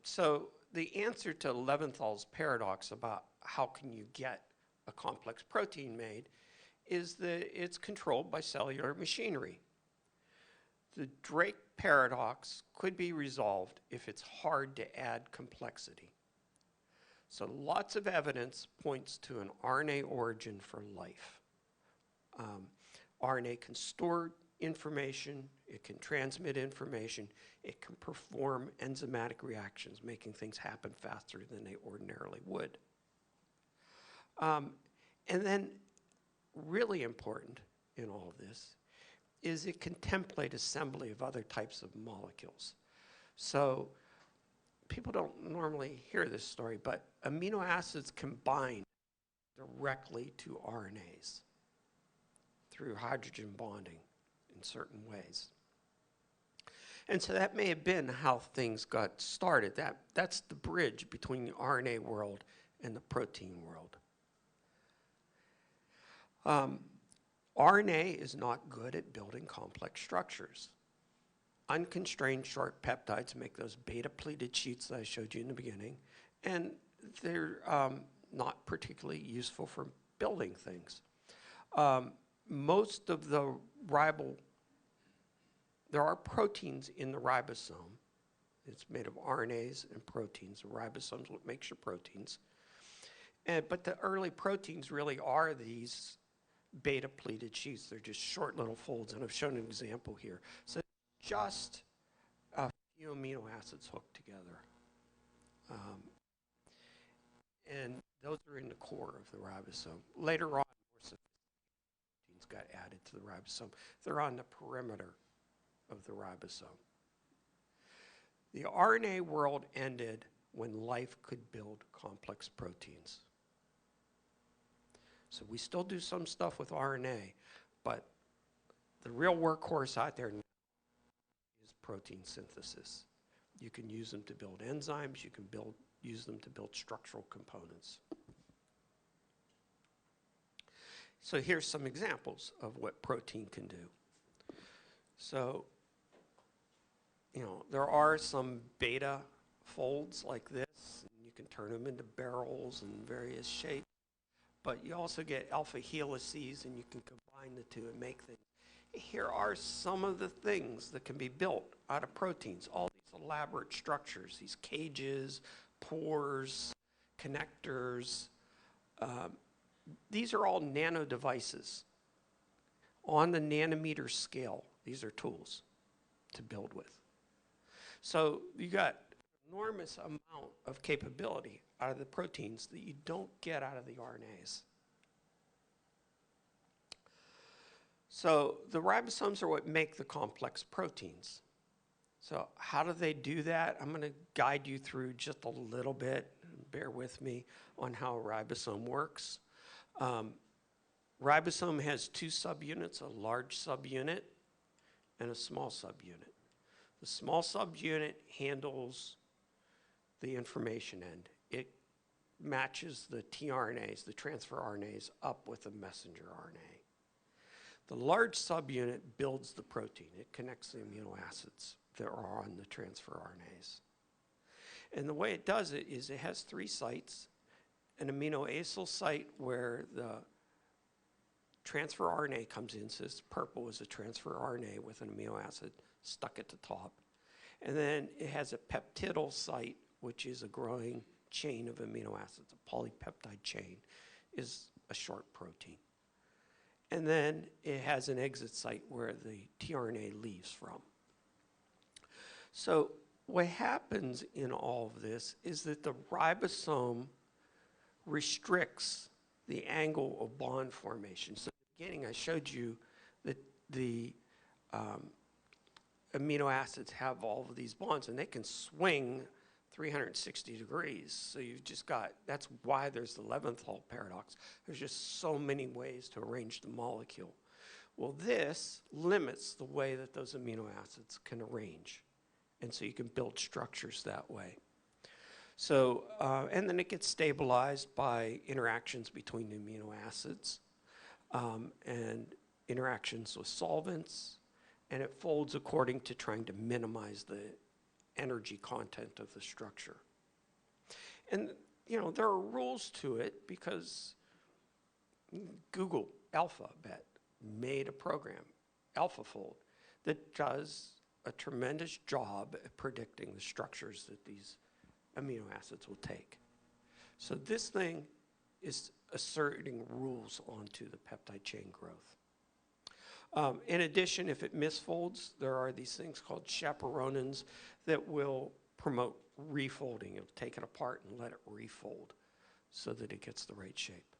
So the answer to Levinthal's paradox about how can you get a complex protein made is that it's controlled by cellular machinery. The Drake paradox could be resolved if it's hard to add complexity. So lots of evidence points to an RNA origin for life. RNA can store information, it can transmit information, it can perform enzymatic reactions, making things happen faster than they ordinarily would. And then, really important in all of this, is it can template assembly of other types of molecules. So, people don't normally hear this story, but amino acids combine directly to RNAs through hydrogen bonding in certain ways. And so that may have been how things got started. That's the bridge between the RNA world and the protein world. RNA is not good at building complex structures. Unconstrained short peptides make those beta-pleated sheets that I showed you in the beginning, and they're not particularly useful for building things. Most of the there are proteins in the ribosome. It's made of RNAs and proteins. The ribosomes what makes your proteins. But the early proteins really are these beta pleated sheaths. They're just short little folds, and I've shown an example here. So just a few amino acids hooked together. And those are in the core of the ribosome. Later on, more proteins got added to the ribosome. They're on the perimeter of the ribosome. The RNA world ended when life could build complex proteins. So we still do some stuff with RNA, but the real workhorse out there now is protein synthesis. You can use them to build enzymes, you can use them to build structural components. So here's some examples of what protein can do. So, there are some beta folds like this, and you can turn them into barrels in various shapes. But you also get alpha helices, and you can combine the two and make things. Here are some of the things that can be built out of proteins, all these elaborate structures, these cages, pores, connectors. These are all nano devices. On the nanometer scale, these are tools to build with. So you got enormous amount of capability out of the proteins that you don't get out of the RNAs. So the ribosomes are what make the complex proteins. So how do they do that? I'm going to guide you through just a little bit, bear with me, on how a ribosome works. Ribosome has two subunits, a large subunit and a small subunit. The small subunit handles the information end. It matches the tRNAs, the transfer RNAs, up with the messenger RNA. The large subunit builds the protein. It connects the amino acids that are on the transfer RNAs. And the way it does it is it has 3 sites, an amino acyl site where the transfer RNA comes in, so this purple is a transfer RNA with an amino acid stuck at the top. And then it has a peptidyl site, which is a growing chain of amino acids. A polypeptide chain is a short protein. And then it has an exit site where the tRNA leaves from. So what happens in all of this is that the ribosome restricts the angle of bond formation. So at the beginning, I showed you that the amino acids have all of these bonds, and they can swing 360 degrees. So you've just got, that's why there's the Levinthal paradox. There's just so many ways to arrange the molecule. Well, this limits the way that those amino acids can arrange. And so you can build structures that way. So, and then it gets stabilized by interactions between the amino acids and interactions with solvents, and it folds according to trying to minimize the energy content of the structure. And, there are rules to it because Google Alphabet made a program, AlphaFold, that does a tremendous job at predicting the structures that these amino acids will take. So this thing is asserting rules onto the peptide chain growth. In addition, if it misfolds, there are these things called chaperonins that will promote refolding. It'll take it apart and let it refold so that it gets the right shape.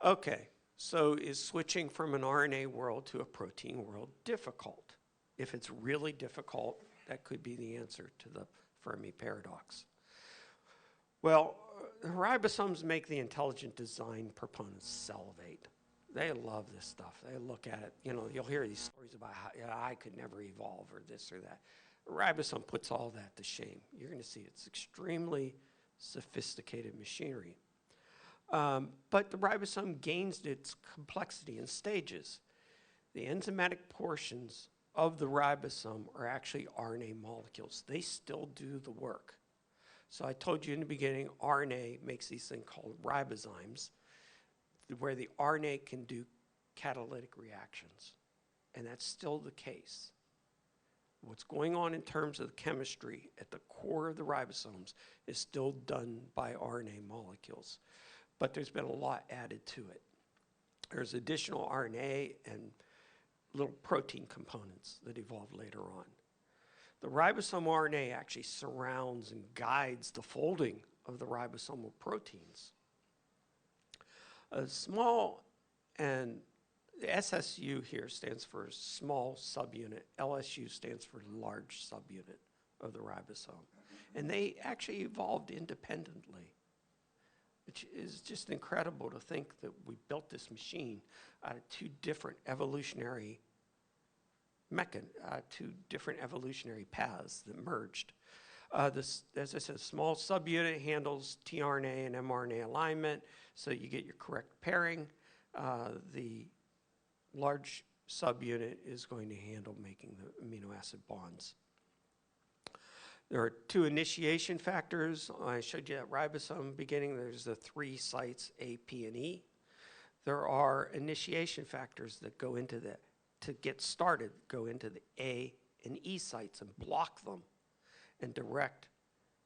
Okay, so is switching from an RNA world to a protein world difficult? If it's really difficult, that could be the answer to the Fermi paradox. Well, ribosomes make the intelligent design proponents salivate. They love this stuff. They look at it. You'll hear these stories about how I could never evolve or this or that. A ribosome puts all that to shame. You're going to see it's extremely sophisticated machinery. But the ribosome gains its complexity in stages. The enzymatic portions of the ribosome are actually RNA molecules. They still do the work. So I told you in the beginning, RNA makes these things called ribozymes, where the RNA can do catalytic reactions. And that's still the case. What's going on in terms of the chemistry at the core of the ribosomes is still done by RNA molecules. But there's been a lot added to it. There's additional RNA and little protein components that evolved later on. The ribosome RNA actually surrounds and guides the folding of the ribosomal proteins. A small, and the SSU here stands for small subunit. LSU stands for large subunit of the ribosome. And they actually evolved independently, which is just incredible to think that we built this machine out of two different evolutionary paths that merged. This, as I said, small subunit handles tRNA and mRNA alignment, so you get your correct pairing. The large subunit is going to handle making the amino acid bonds. There are two initiation factors. I showed you at ribosome beginning. There's the 3 sites, A, P, and E. There are initiation factors that go into the, to get started, go into the A and E sites and block them and direct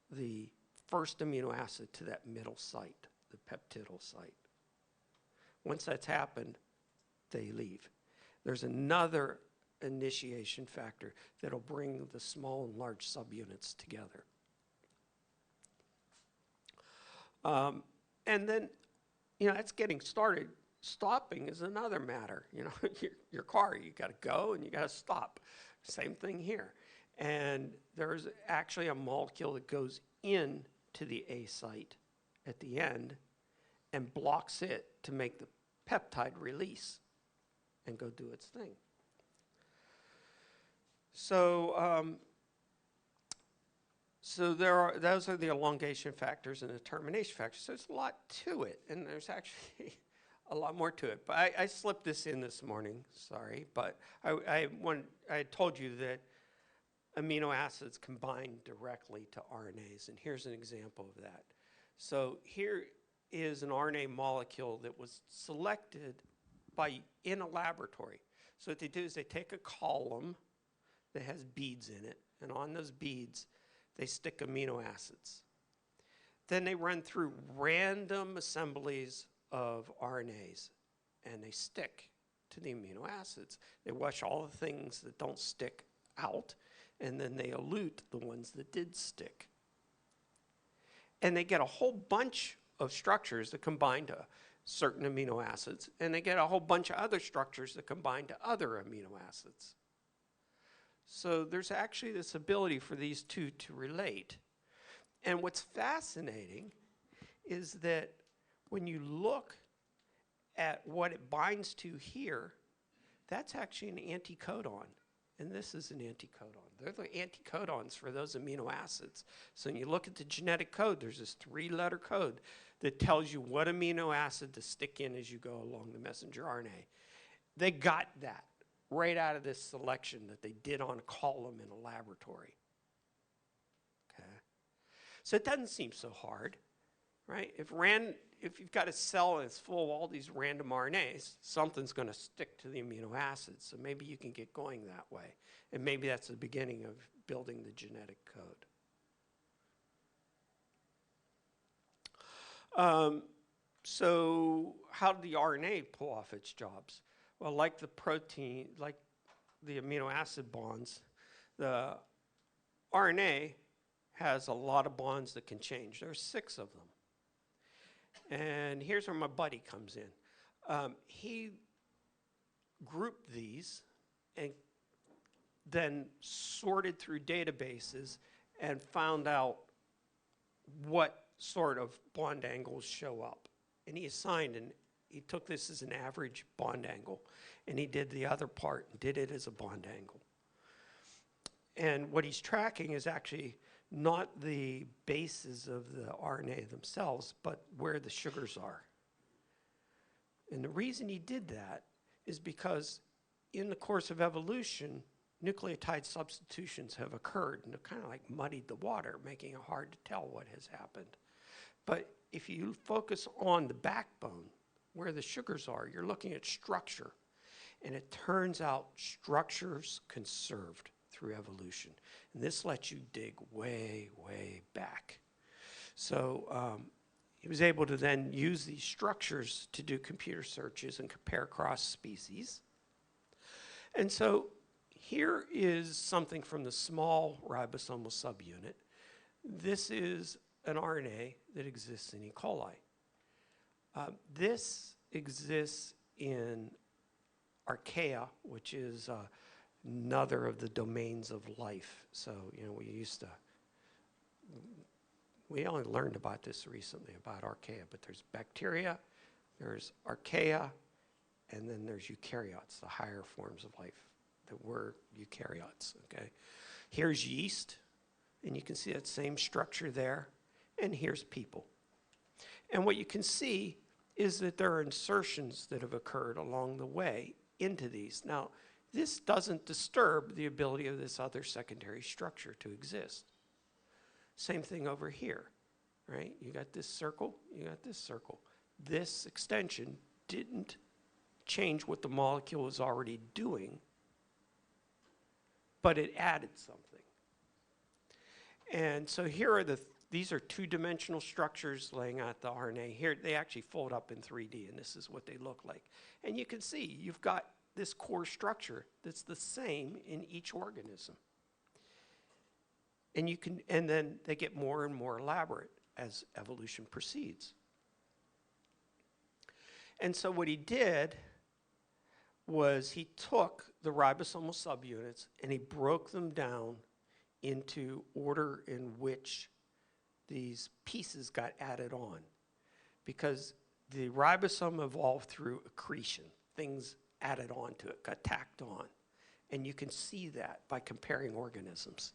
the first amino acid to that middle site, the peptidyl site. Once that's happened, they leave. There's another initiation factor that'll bring the small and large subunits together. And then, you know, that's getting started. Stopping is another matter. You know, your car, you got to go and you got to stop. Same thing here. And there's actually a molecule that goes in to the A site at the end and blocks it to make the peptide release and go do its thing. So, those are the elongation factors and the termination factors. So there's a lot to it, and there's actually a lot more to it. But I slipped this in this morning, sorry. But I told you that amino acids combine directly to RNAs, and here's an example of that. So here is an RNA molecule that was selected in a laboratory. So what they do is they take a column that has beads in it, and on those beads, they stick amino acids. Then they run through random assemblies of RNAs, and they stick to the amino acids. They wash all the things that don't stick out, and then they elute the ones that did stick. And they get a whole bunch of structures that combine to certain amino acids, and they get a whole bunch of other structures that combine to other amino acids. So there's actually this ability for these two to relate. And what's fascinating is that when you look at what it binds to here, that's actually an anticodon. And this is an anticodon. They're the anticodons for those amino acids. So when you look at the genetic code, there's this 3-letter code that tells you what amino acid to stick in as you go along the messenger RNA. They got that right out of this selection that they did on a column in a laboratory. Okay. So it doesn't seem so hard, right? If you've got a cell and it's full of all these random RNAs, something's going to stick to the amino acids. So maybe you can get going that way. And maybe that's the beginning of building the genetic code. So how did the RNA pull off its jobs? Well, like the protein, like the amino acid bonds, the RNA has a lot of bonds that can change. There's 6 of them. And here's where my buddy comes in. He grouped these and then sorted through databases and found out what sort of bond angles show up. And he assigned, and he took this as an average bond angle, and he did the other part and did it as a bond angle. And what he's tracking is actually not the bases of the RNA themselves, but where the sugars are. And the reason he did that is because in the course of evolution, nucleotide substitutions have occurred and have kind of like muddied the water, making it hard to tell what has happened. But if you focus on the backbone, where the sugars are, you're looking at structure. And it turns out structure's conserved through evolution. And this lets you dig way, way back. So he was able to then use these structures to do computer searches and compare cross species. And so here is something from the small ribosomal subunit. This is an RNA that exists in E. coli. This exists in archaea, which is another of the domains of life. So, you know, we only learned about this recently, about archaea, but there's bacteria, there's archaea, and then there's eukaryotes, the higher forms of life that were eukaryotes, okay? Here's yeast, and you can see that same structure there, and here's people. And what you can see is that there are insertions that have occurred along the way into these. Now, this doesn't disturb the ability of this other secondary structure to exist. Same thing over here, right? You got this circle, you got this circle. This extension didn't change what the molecule was already doing, but it added something. And so here are these are two-dimensional structures laying out the RNA. Here, they actually fold up in 3D, and this is what they look like. And you can see you've got this core structure that's the same in each organism. And then they get more and more elaborate as evolution proceeds. And so what he did was he took the ribosomal subunits and he broke them down into order in which these pieces got added on. Because the ribosome evolved through accretion. Things added on to it, got tacked on. And you can see that by comparing organisms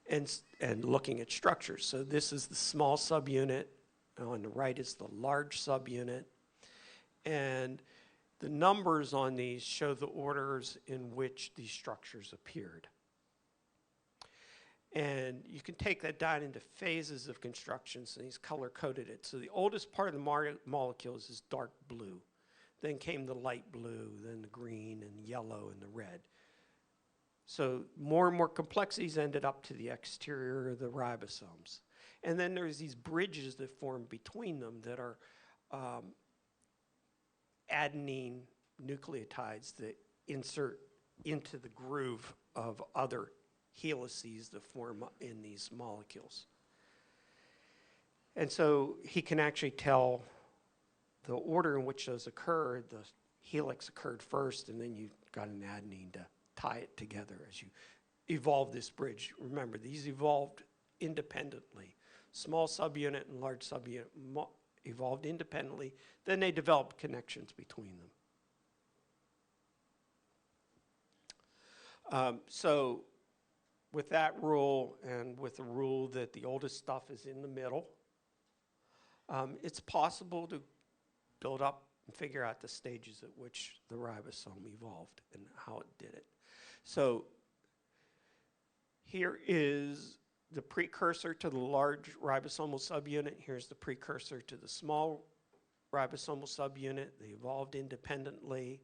and looking at structures. So this is the small subunit. On the right is the large subunit. And the numbers on these show the orders in which these structures appeared. And you can take that down into phases of constructions, and he's color-coded it. So the oldest part of the molecules is dark blue. Then came the light blue, then the green and yellow and the red. So more and more complexities ended up to the exterior of the ribosomes. And then there's these bridges that form between them that are adenine nucleotides that insert into the groove of other helices that form in these molecules. And so he can actually tell the order in which those occurred. The helix occurred first, and then you got an adenine to tie it together as you evolve this bridge. Remember, these evolved independently. Small subunit and large subunit evolved independently. Then they developed connections between them. So with that rule and with the rule that the oldest stuff is in the middle, it's possible to build up and figure out the stages at which the ribosome evolved and how it did it. So here is the precursor to the large ribosomal subunit. Here's the precursor to the small ribosomal subunit. They evolved independently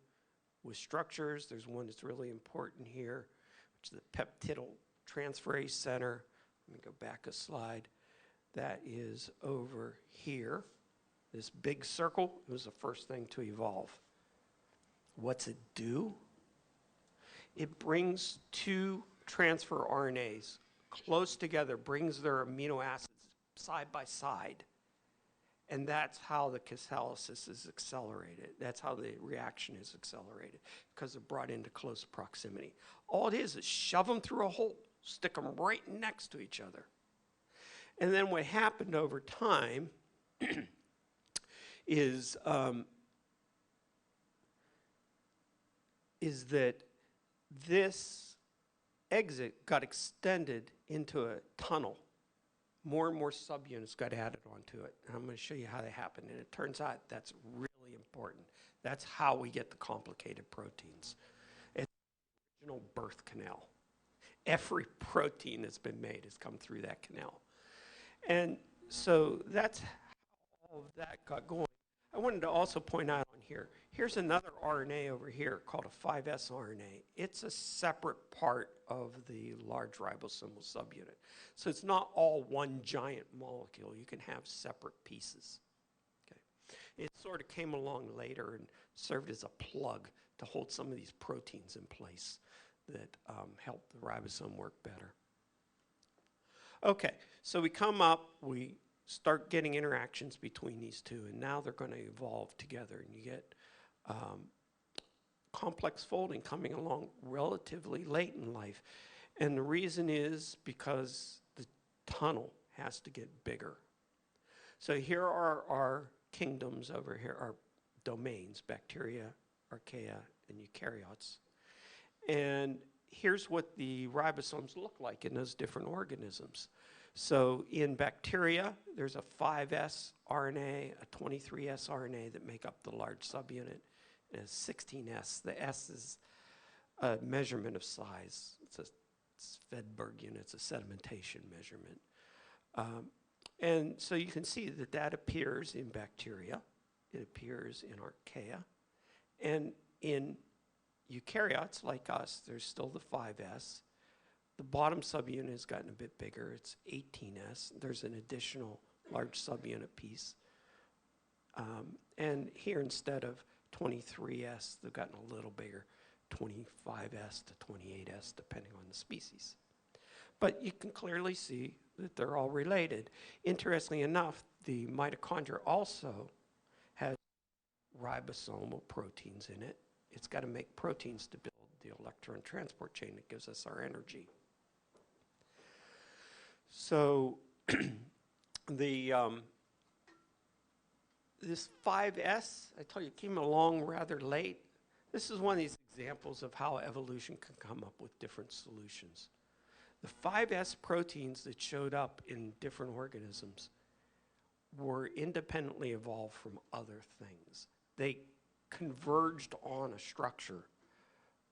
with structures. There's one that's really important here, which is the peptidyltransferase center. Let me go back a slide. That is over here. This big circle was the first thing to evolve. What's it do? It brings two transfer RNAs close together, brings their amino acids side by side. And that's how the catalysis is accelerated. That's how the reaction is accelerated, because they're brought into close proximity. All it is shove them through a hole, stick them right next to each other. And then what happened over time is that this exit got extended into a tunnel. More and more subunits got added onto it. And I'm going to show you how that happened. And it turns out that's really important. That's how we get the complicated proteins. It's original birth canal. Every protein that's been made has come through that canal. And so that's how all of that got going. I wanted to also point out on here, here's another RNA over here called a 5S RNA. It's a separate part of the large ribosomal subunit. So it's not all one giant molecule. You can have separate pieces. Okay. It sort of came along later and served as a plug to hold some of these proteins in place that help the ribosome work better. Okay, so we come up, we start getting interactions between these two, and now they're going to evolve together, and you get complex folding coming along relatively late in life. And the reason is because the tunnel has to get bigger. So here are our kingdoms over here, our domains, bacteria, archaea, and eukaryotes. And here's what the ribosomes look like in those different organisms. So in bacteria, there's a 5S RNA, a 23S RNA that make up the large subunit, and a 16S. The S is a measurement of size. It's a Svedberg unit, it's a sedimentation measurement. And so you can see that that appears in bacteria, it appears in archaea, and in eukaryotes like us, there's still the 5S. The bottom subunit has gotten a bit bigger. It's 18S. There's an additional large subunit piece. And here, instead of 23S, they've gotten a little bigger, 25S to 28S, depending on the species. But you can clearly see that they're all related. Interestingly enough, the mitochondria also has ribosomal proteins in it. It's got to make proteins to build the electron transport chain that gives us our energy. So this 5S, I told you, came along rather late. This is one of these examples of how evolution can come up with different solutions. The 5S proteins that showed up in different organisms were independently evolved from other things. They converged on a structure,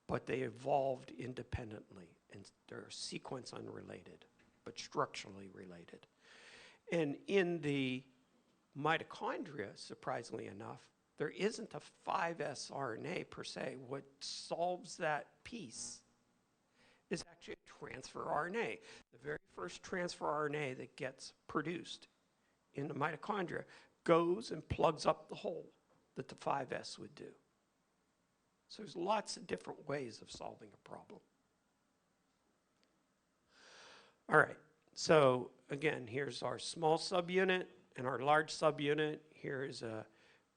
but they evolved independently, and they're sequence unrelated, but structurally related. And in the mitochondria, surprisingly enough, there isn't a 5S RNA per se. What solves that piece is actually a transfer RNA. The very first transfer RNA that gets produced in the mitochondria goes and plugs up the hole that the 5S would do. So there's lots of different ways of solving a problem. All right, so again, here's our small subunit and our large subunit. Here's a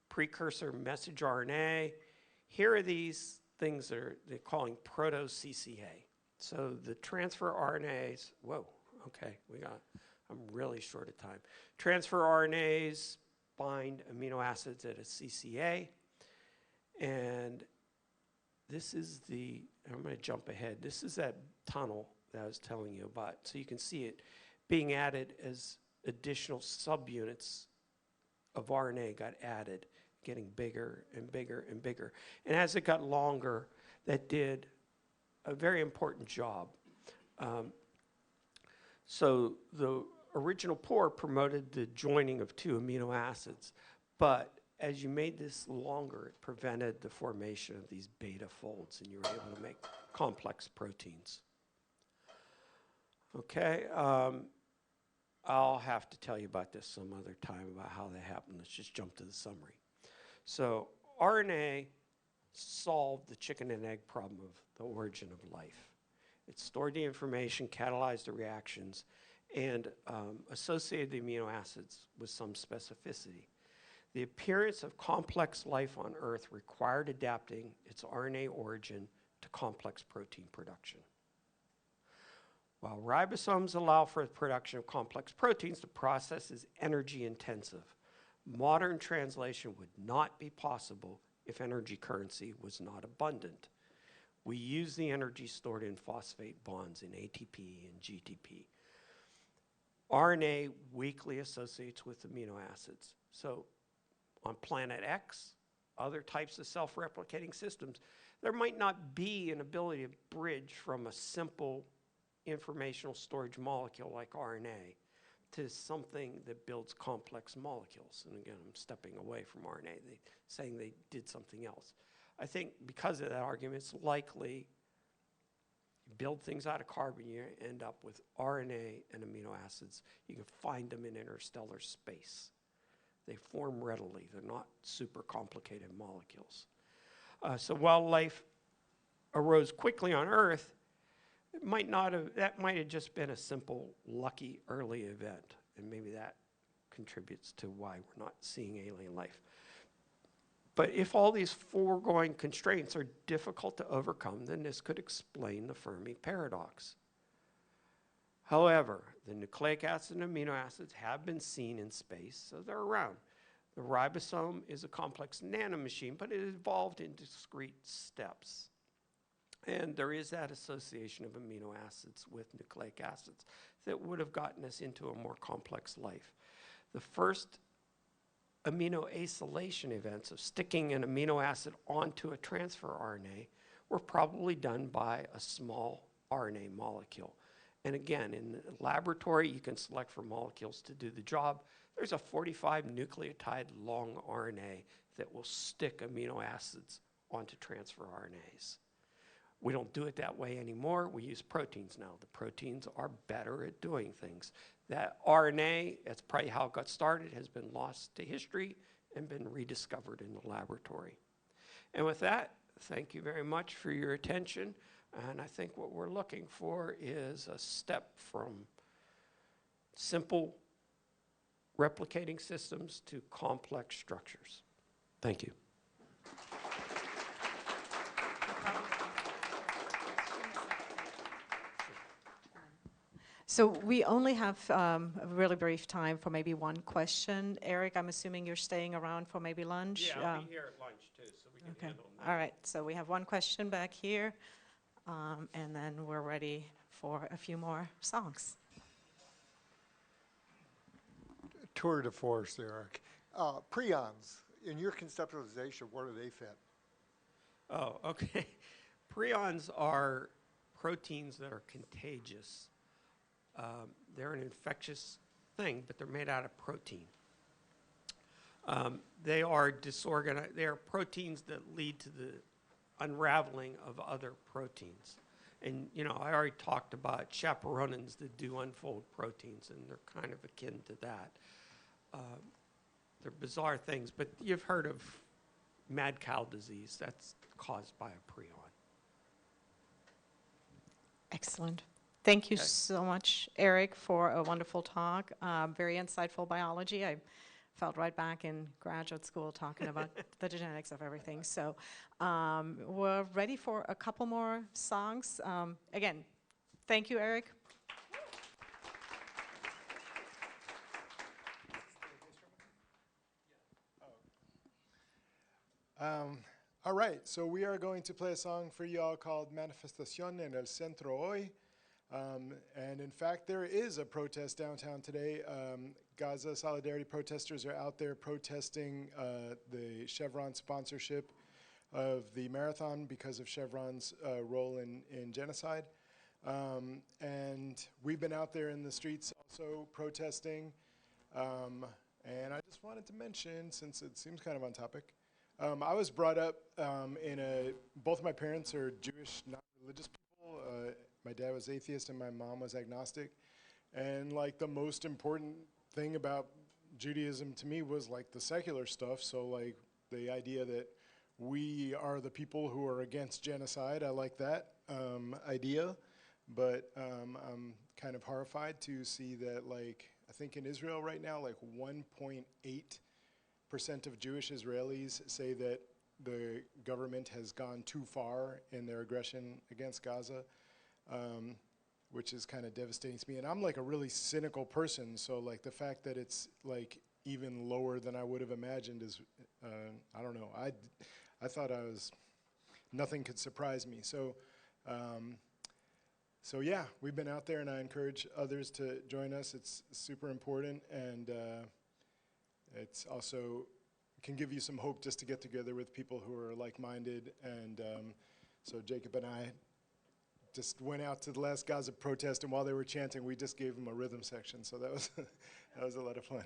precursor message RNA. Here are these things that they're calling proto-CCA. So the transfer RNAs, whoa, okay, I'm really short of time. Transfer RNAs bind amino acids at a CCA, and this is I'm going to jump ahead. This is that tunnel that I was telling you about. So you can see it being added as additional subunits of RNA got added, getting bigger and bigger and bigger. And as it got longer, that did a very important job. So the original pore promoted the joining of two amino acids, but as you made this longer, it prevented the formation of these beta folds, and you were able to make complex proteins. Okay, I'll have to tell you about this some other time about how that happened. Let's just jump to the summary. So RNA solved the chicken and egg problem of the origin of life. It stored the information, catalyzed the reactions, and associated the amino acids with some specificity. The appearance of complex life on Earth required adapting its RNA origin to complex protein production. While ribosomes allow for the production of complex proteins, the process is energy intensive. Modern translation would not be possible if energy currency was not abundant. We use the energy stored in phosphate bonds in ATP and GTP. RNA weakly associates with amino acids. So on planet X, other types of self-replicating systems, there might not be an ability to bridge from a simple informational storage molecule like RNA to something that builds complex molecules. And again, I'm stepping away from RNA, saying they did something else. I think because of that argument, it's likely you build things out of carbon, you end up with RNA and amino acids. You can find them in interstellar space. They form readily. They're not super complicated molecules. So while life arose quickly on Earth, that might have just been a simple, lucky early event. And maybe that contributes to why we're not seeing alien life. But if all these foregoing constraints are difficult to overcome, then this could explain the Fermi paradox. However, the nucleic acid and amino acids have been seen in space, so they're around. The ribosome is a complex nanomachine, but it evolved in discrete steps. And there is that association of amino acids with nucleic acids that would have gotten us into a more complex life. The first amino acylation events of sticking an amino acid onto a transfer RNA were probably done by a small RNA molecule. And again, in the laboratory, you can select for molecules to do the job. There's a 45 nucleotide long RNA that will stick amino acids onto transfer RNAs. We don't do it that way anymore. We use proteins now. The proteins are better at doing things. That RNA, that's probably how it got started, has been lost to history and been rediscovered in the laboratory. And with that, thank you very much for your attention. And I think what we're looking for is a step from simple replicating systems to complex structures. Thank you. So we only have a really brief time for maybe one question. Eric, I'm assuming you're staying around for maybe lunch? Yeah, I'll be here at lunch too, so we can handle that. All right, so we have one question back here, and then we're ready for a few more songs. Tour de force, Eric. Prions, in your conceptualization, where do they fit? Oh, okay. Prions are proteins that are contagious. They're an infectious thing, but they're made out of protein. They are disorganized. They are proteins that lead to the unraveling of other proteins. And, you know, I already talked about chaperonins that do unfold proteins, and they're kind of akin to that. They're bizarre things, but you've heard of mad cow disease. That's caused by a prion. Excellent. Thank you so much, Eric, for a wonderful talk. Very insightful biology. I felt right back in graduate school talking about the genetics of everything. So we're ready for a couple more songs. Again, thank you, Eric. All right, so we are going to play a song for y'all called Manifestación en el Centro Hoy. And in fact, there is a protest downtown today. Gaza Solidarity protesters are out there protesting the Chevron sponsorship of the marathon because of Chevron's role in genocide. And we've been out there in the streets also protesting. And I just wanted to mention, since it seems kind of on topic, I was brought up both my parents are Jewish, not religious people. My dad was atheist and my mom was agnostic. And like the most important thing about Judaism to me was like the secular stuff. So like the idea that we are the people who are against genocide, I like that idea. But I'm kind of horrified to see that like, I think in Israel right now, like 1.8% of Jewish Israelis say that the government has gone too far in their aggression against Gaza. Which is kind of devastating to me. And I'm like a really cynical person, so like the fact that it's like even lower than I would have imagined is, I don't know. I thought nothing could surprise me. So, so yeah, we've been out there, and I encourage others to join us. It's super important, and it's also can give you some hope just to get together with people who are like-minded. And so Jacob and I just went out to the last Gaza protest, and while they were chanting, we just gave them a rhythm section. So that was that was a lot of fun.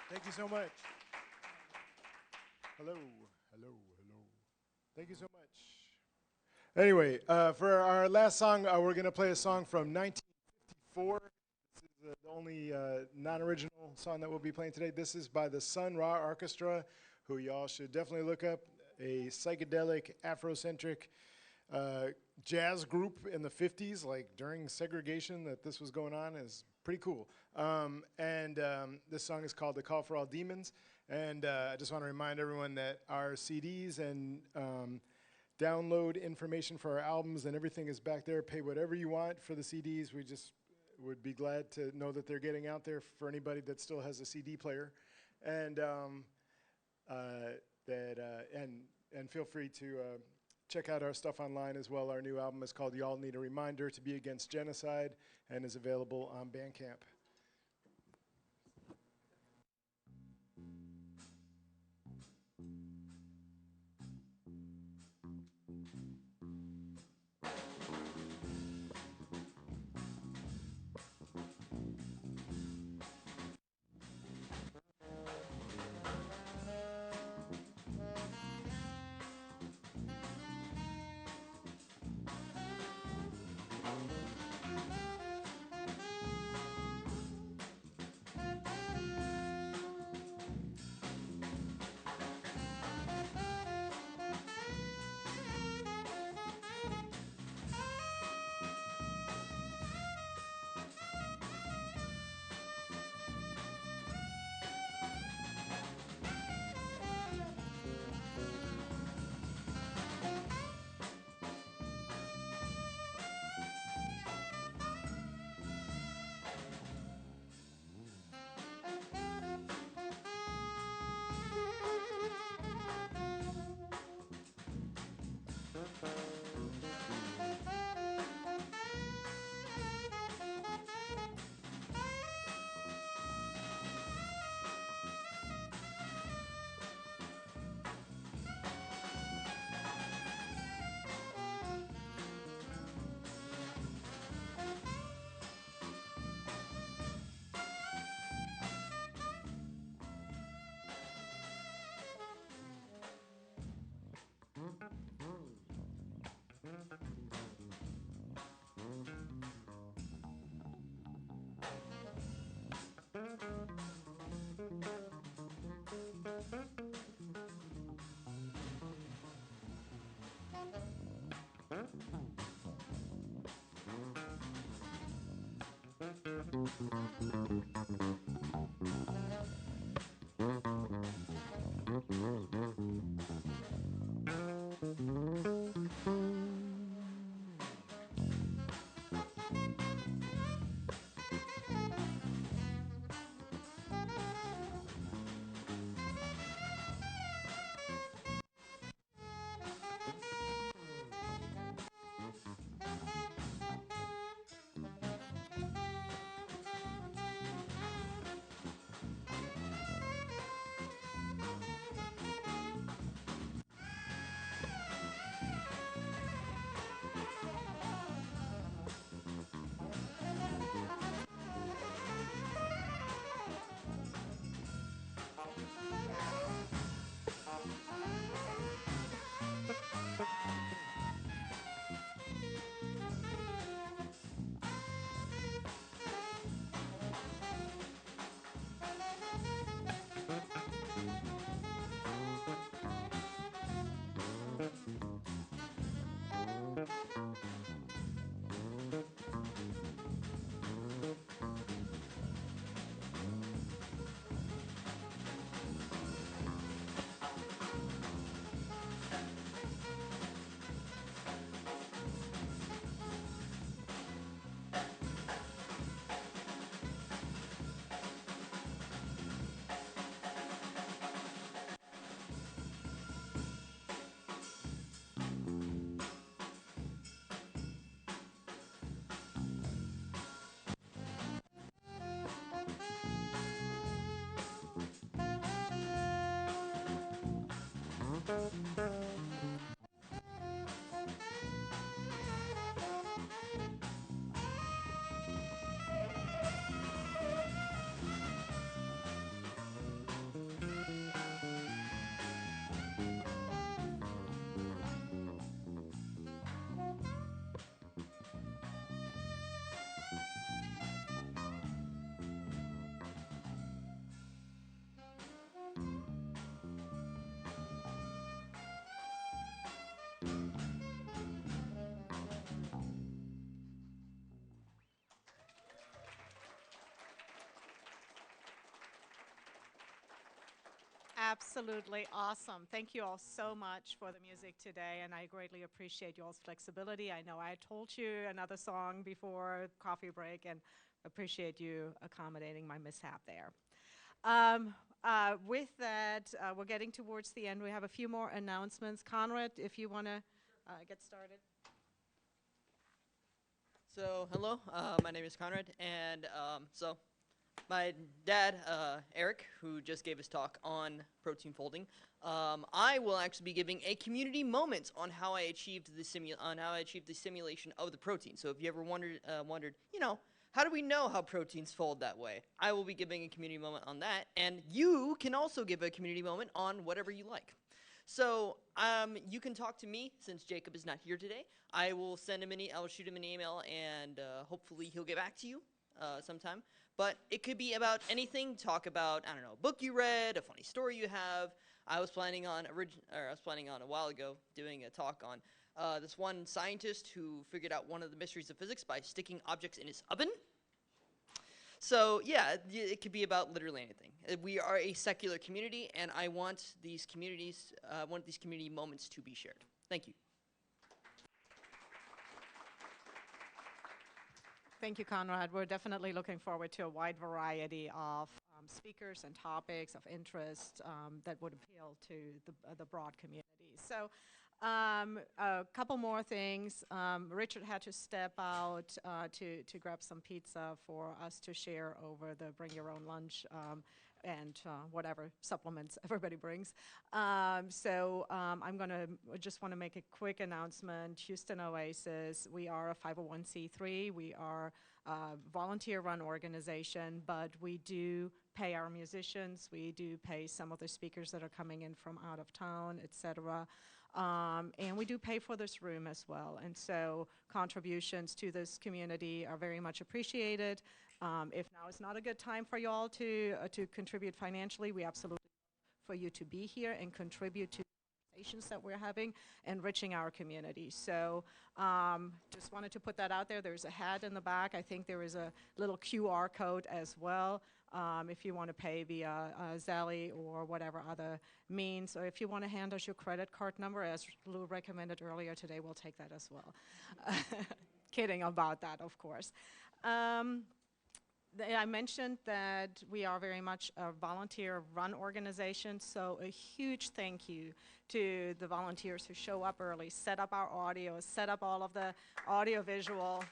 Thank you so much. Hello, hello, hello. Thank you so much. Anyway, for our last song, we're going to play a song from 1954. This is the only non-original song that we'll be playing today. This is by the Sun Ra Orchestra, who y'all should definitely look up. A psychedelic, Afrocentric jazz group in the 50s, like during segregation that this was going on, is pretty cool. This song is called The Call for All Demons. And I just want to remind everyone that our CDs and download information for our albums and everything is back there. Pay whatever you want for the CDs. We just would be glad to know that they're getting out there for anybody that still has a CD player. And feel free to check out our stuff online as well. Our new album is called Y'all Need a Reminder to Be Against Genocide and is available on Bandcamp. Absolutely awesome. Thank you all so much for the music today, and I greatly appreciate y'all's flexibility. I know I told you another song before coffee break, and appreciate you accommodating my mishap there. With that, we're getting towards the end. We have a few more announcements. Conrad, if you want to get started. So, hello, my name is Conrad, and my dad, Eric, who just gave his talk on protein folding, I will actually be giving a community moment on how I achieved the simulation of the protein. So, if you ever wondered, how do we know how proteins fold that way? I will be giving a community moment on that, and you can also give a community moment on whatever you like. So you can talk to me since Jacob is not here today. I will send him I'll shoot him an email, and hopefully he'll get back to you sometime. But it could be about anything. Talk about, I don't know, a book you read, a funny story you have. I was planning on a while ago doing a talk on this one scientist who figured out one of the mysteries of physics by sticking objects in his oven. So yeah, it could be about literally anything. We are a secular community, and I want these community moments to be shared. Thank you. Thank you, Conrad. We're definitely looking forward to a wide variety of speakers and topics of interest that would appeal to the broad community. So a couple more things. Richard had to step out to grab some pizza for us to share over the bring your own lunch and whatever supplements everybody brings. So I'm going to just want to make a quick announcement. Houston Oasis, we are a 501c3. We are a volunteer-run organization, but we do pay our musicians. We do pay some of the speakers that are coming in from out of town, et cetera. And we do pay for this room as well. And so contributions to this community are very much appreciated. If now is not a good time for you all to contribute financially, we absolutely for you to be here and contribute to conversations that we're having, enriching our community. So just wanted to put that out there. There's a hat in the back. I think there is a little QR code as well if you want to pay via Zelle or whatever other means. So if you want to hand us your credit card number, as Lou recommended earlier today, we'll take that as well. Kidding about that, of course. I mentioned that we are very much a volunteer-run organization, so a huge thank you to the volunteers who show up early, set up our audio, set up all of the audio-visual.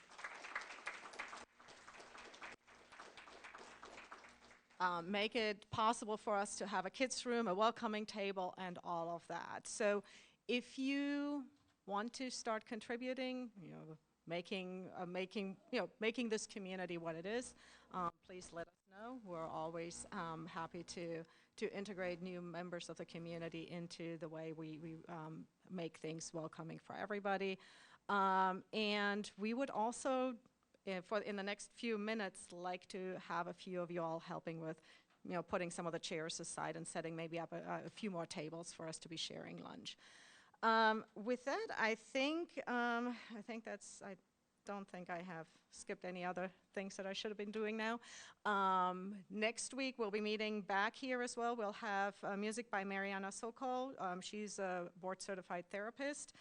Make it possible for us to have a kids' room, a welcoming table, and all of that. So if you want to start contributing, making this community what it is, please let us know. We're always happy to integrate new members of the community into the way we make things welcoming for everybody. And we would also, in the next few minutes, like to have a few of you all helping with putting some of the chairs aside and setting maybe up a few more tables for us to be sharing lunch. With that, I don't think I have skipped any other things that I should have been doing now. Next week, we'll be meeting back here as well. We'll have music by Mariana Sokol. She's a board-certified therapist.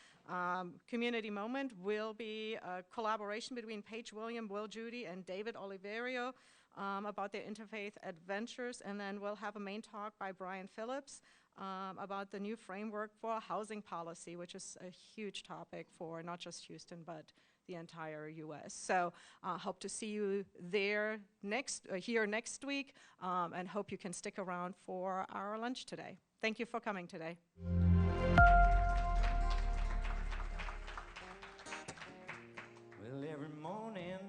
Community Moment will be a collaboration between Paige William, Will Judy, and David Oliverio about their interfaith adventures. And then we'll have a main talk by Brian Phillips about the new framework for housing policy, which is a huge topic for not just Houston, but the entire U.S. So hope to see you there here next week, and hope you can stick around for our lunch today. Thank you for coming today. Well, every morning